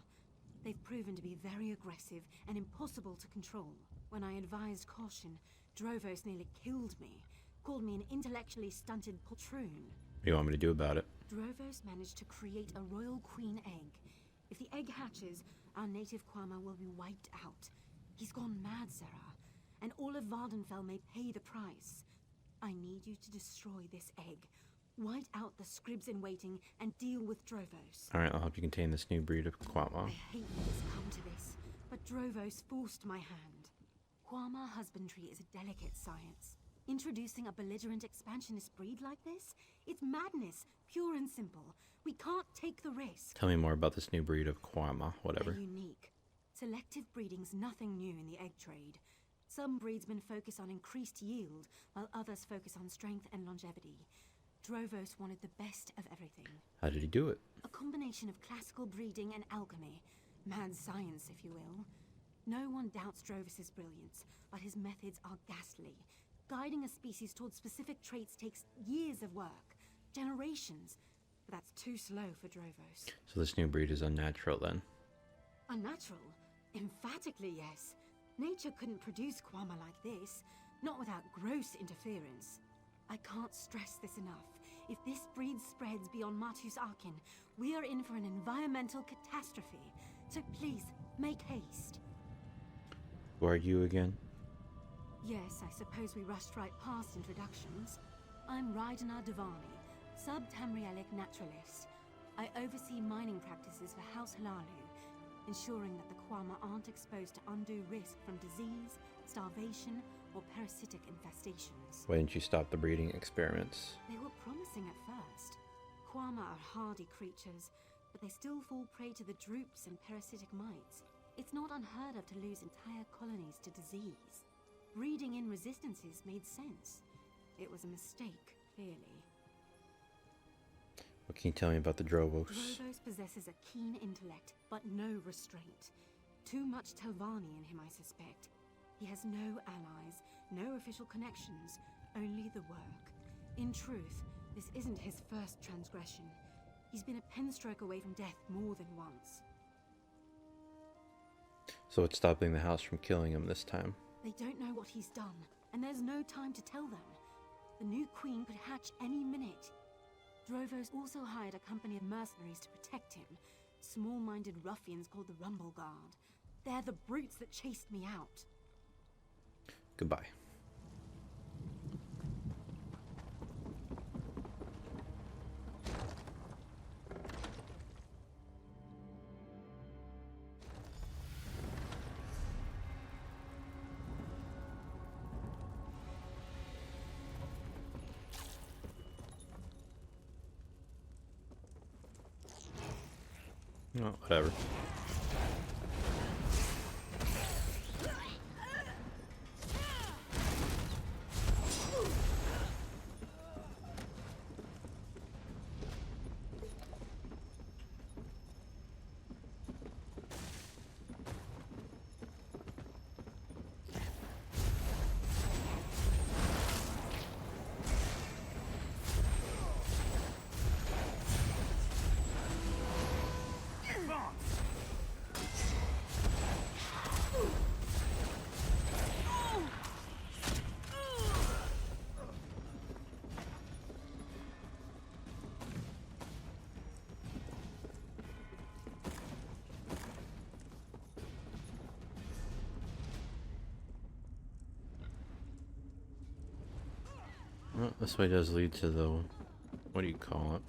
They've proven to be very aggressive and impossible to control. When I advised caution, Drovos nearly killed me. Called me an intellectually stunted poltroon. What do you want me to do about it? Drovos managed to create a royal queen egg. If the egg hatches, our native Quama will be wiped out. He's gone mad, Sarah, and all of Vardenfell may pay the price. I need you to destroy this egg, white out the scribs in waiting, and deal with Drovos. Alright, I'll help you contain this new breed of Quama. I hate that it's come to this, but Drovos forced my hand. Quama husbandry is a delicate science. Introducing a belligerent expansionist breed like this? It's madness, pure and simple. We can't take the risk. Tell me more about this new breed of Quama, whatever. They're unique. Selective breeding's nothing new in the egg trade. Some breedsmen focus on increased yield, while others focus on strength and longevity. Drovos wanted the best of everything. How did he do it? A combination of classical breeding and alchemy. Mad science, if you will. No one doubts Drovos's brilliance, but his methods are ghastly. Guiding a species towards specific traits takes years of work. Generations. But that's too slow for Drovos. So this new breed is unnatural then? Unnatural? Emphatically yes. Nature couldn't produce Quama like this, not without gross interference. I can't stress this enough. If this breed spreads beyond Matus Arkin, we are in for an environmental catastrophe. So please, make haste. Who are you again? Yes, I suppose we rushed right past introductions. I'm Raidenar Devani, sub-Tamrielic naturalist. I oversee mining practices for House Halalu, ensuring that the Quama aren't exposed to undue risk from disease, starvation, or parasitic infestations. Why didn't you stop the breeding experiments? They were promising at first. Quama are hardy creatures, but they still fall prey to the droops and parasitic mites. It's not unheard of to lose entire colonies to disease. Breeding in resistances made sense. It was a mistake, clearly. What can you tell me about the Drovos? Drovos possesses a keen intellect, but no restraint. Too much Telvanni in him, I suspect. He has no allies, no official connections, only the work. In truth, this isn't his first transgression. He's been a penstroke away from death more than once. So what's stopping the house from killing him this time? They don't know what he's done, and there's no time to tell them. The new queen could hatch any minute. Drovos also hired a company of mercenaries to protect him. Small-minded ruffians called the Rumble Guard. They're the brutes that chased me out. Goodbye. No, whatever. Well, this way does lead to the, what do you call it?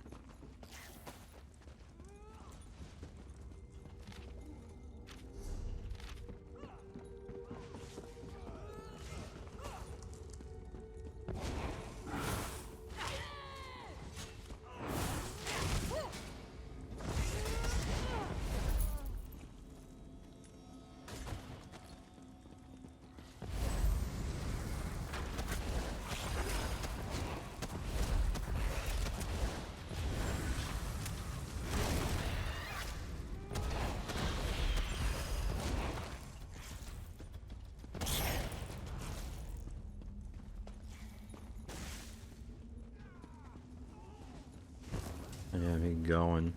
Yeah, me going.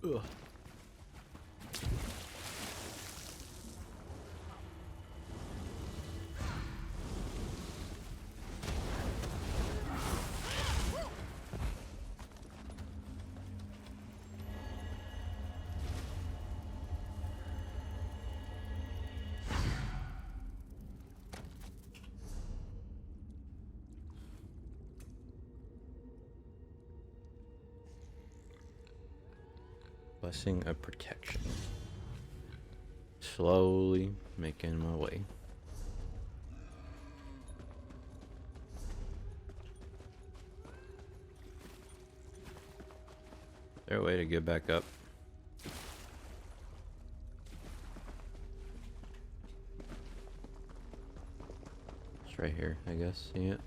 Ugh. Blessing of protection. Slowly making my way. Is there a way to get back up? It's right here, I guess. See it?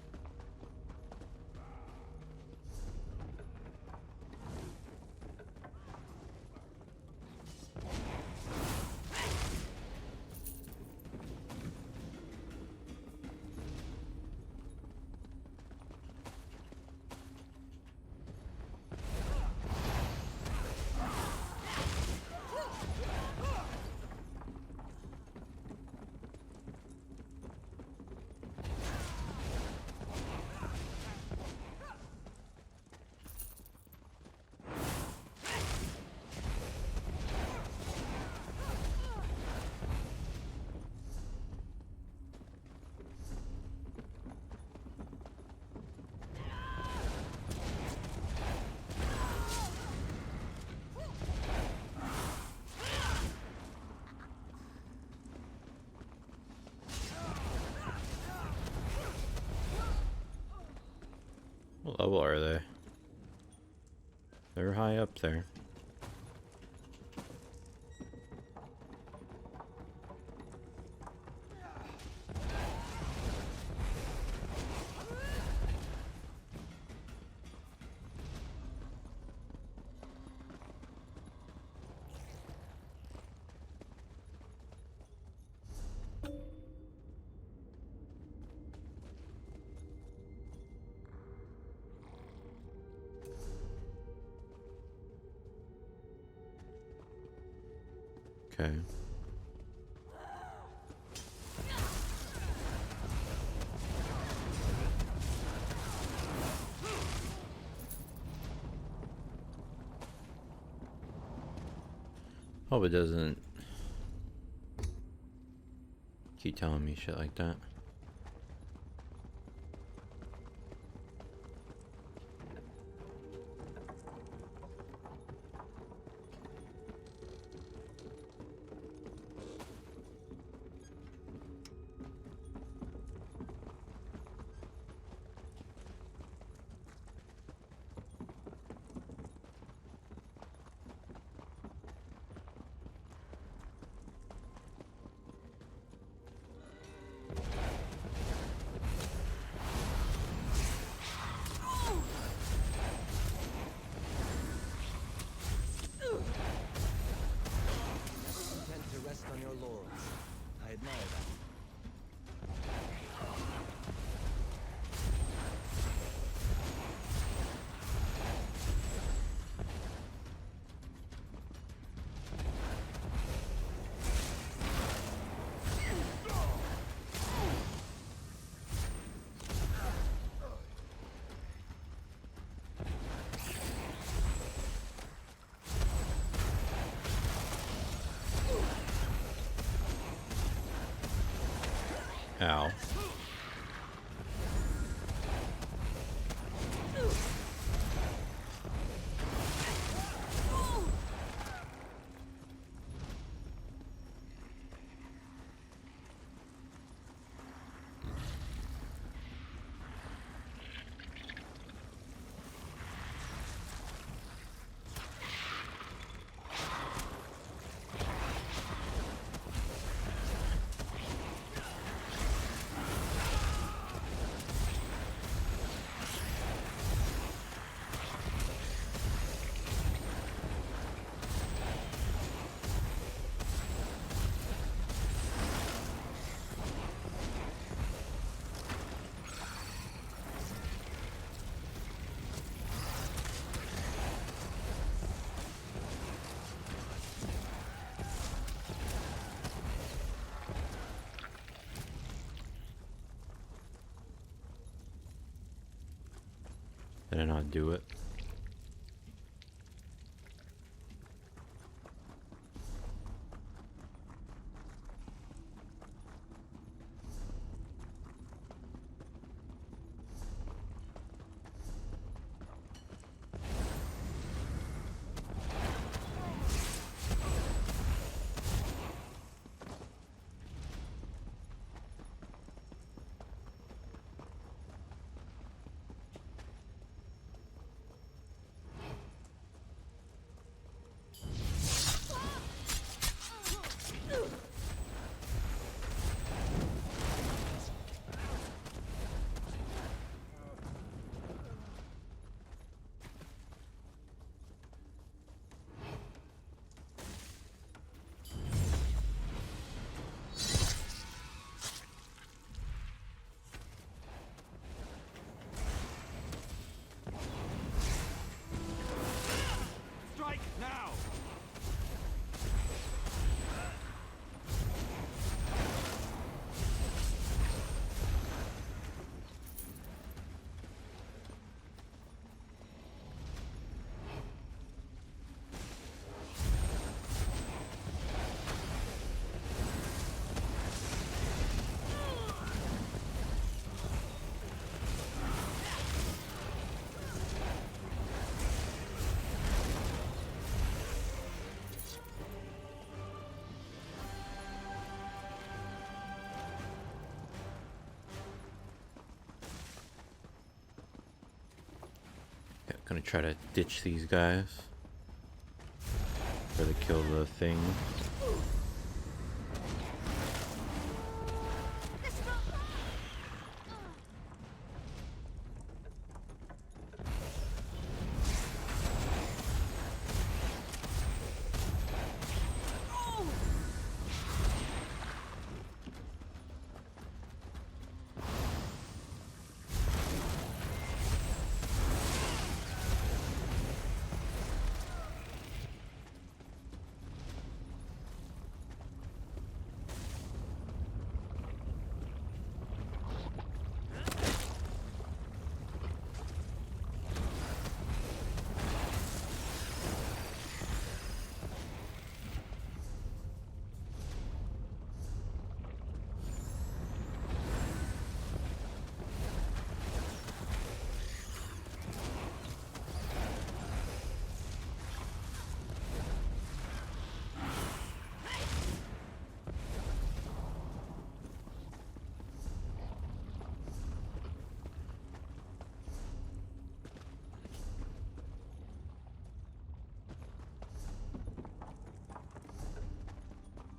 trouble are they? They're high up there. Okay. Hope it doesn't keep telling me shit like that. Content to rest on your laurels. I admire that. Ow. Did I not do it? Gonna try to ditch these guys. Try to kill the thing.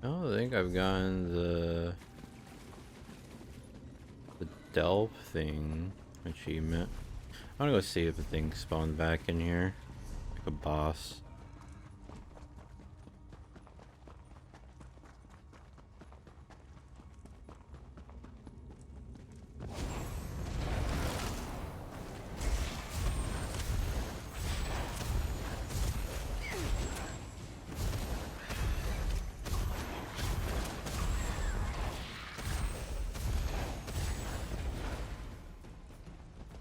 Oh, I think I've gotten the delve thing achievement. I wanna go see if the thing spawned back in here. Like a boss.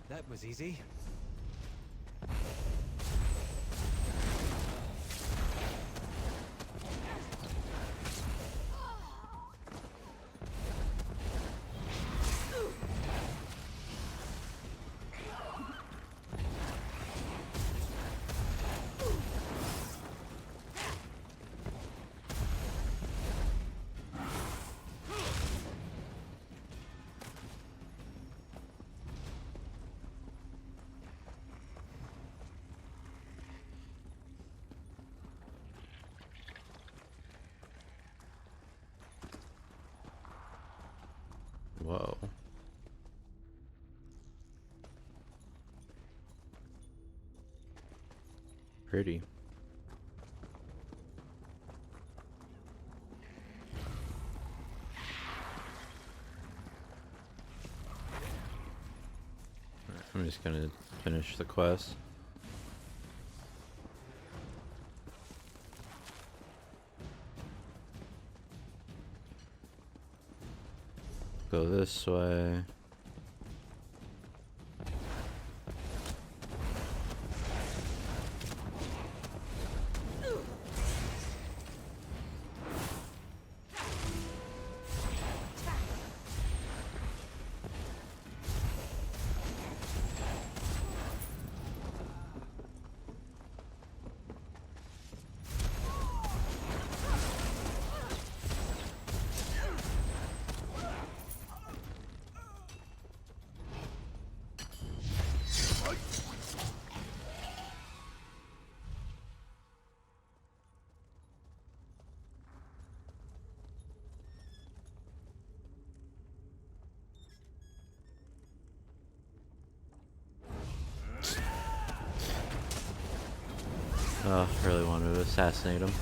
That was easy. Whoa. Pretty. Alright, I'm just gonna finish the quest. Go this way. Oh, really wanted to assassinate him.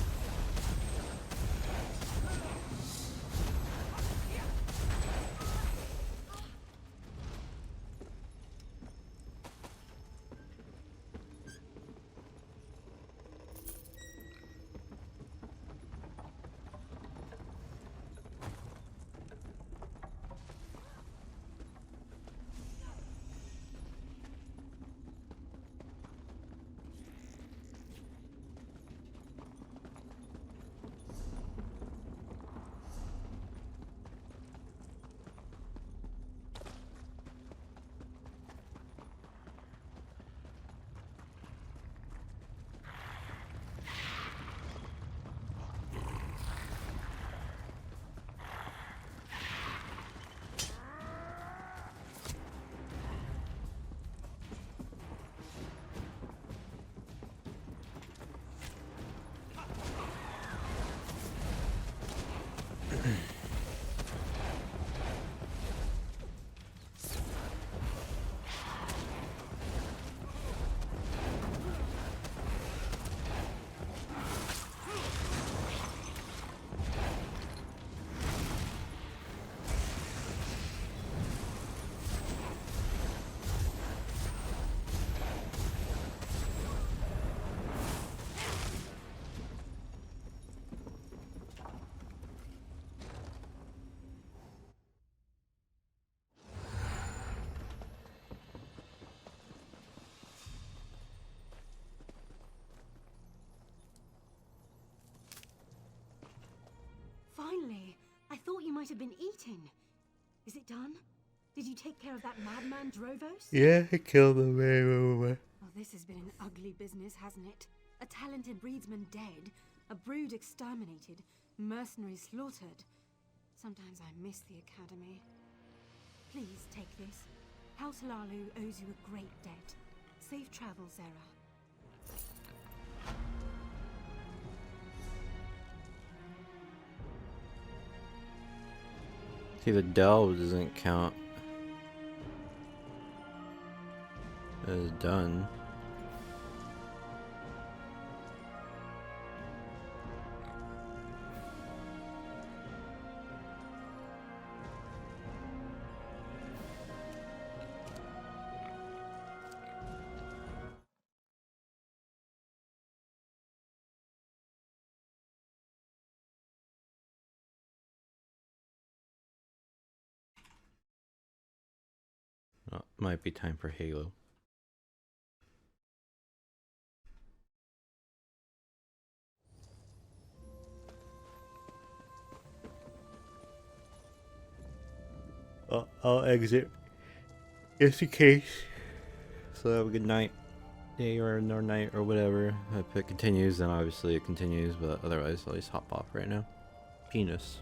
Finally! I thought you might have been eating. Is it done? Did you take care of that madman Drovos? Yeah, I killed him. Well, this has been an ugly business, hasn't it? A talented breedsman dead, a brood exterminated, mercenaries slaughtered. Sometimes I miss the academy. Please take this. House Lalu owes you a great debt. Safe travels, Zera. See, the delve doesn't count as done. Oh, might be time for Halo. I'll exit just in case. So have a good night, day or night or whatever. If it continues, then obviously it continues, but otherwise I'll just hop off right now. Penis.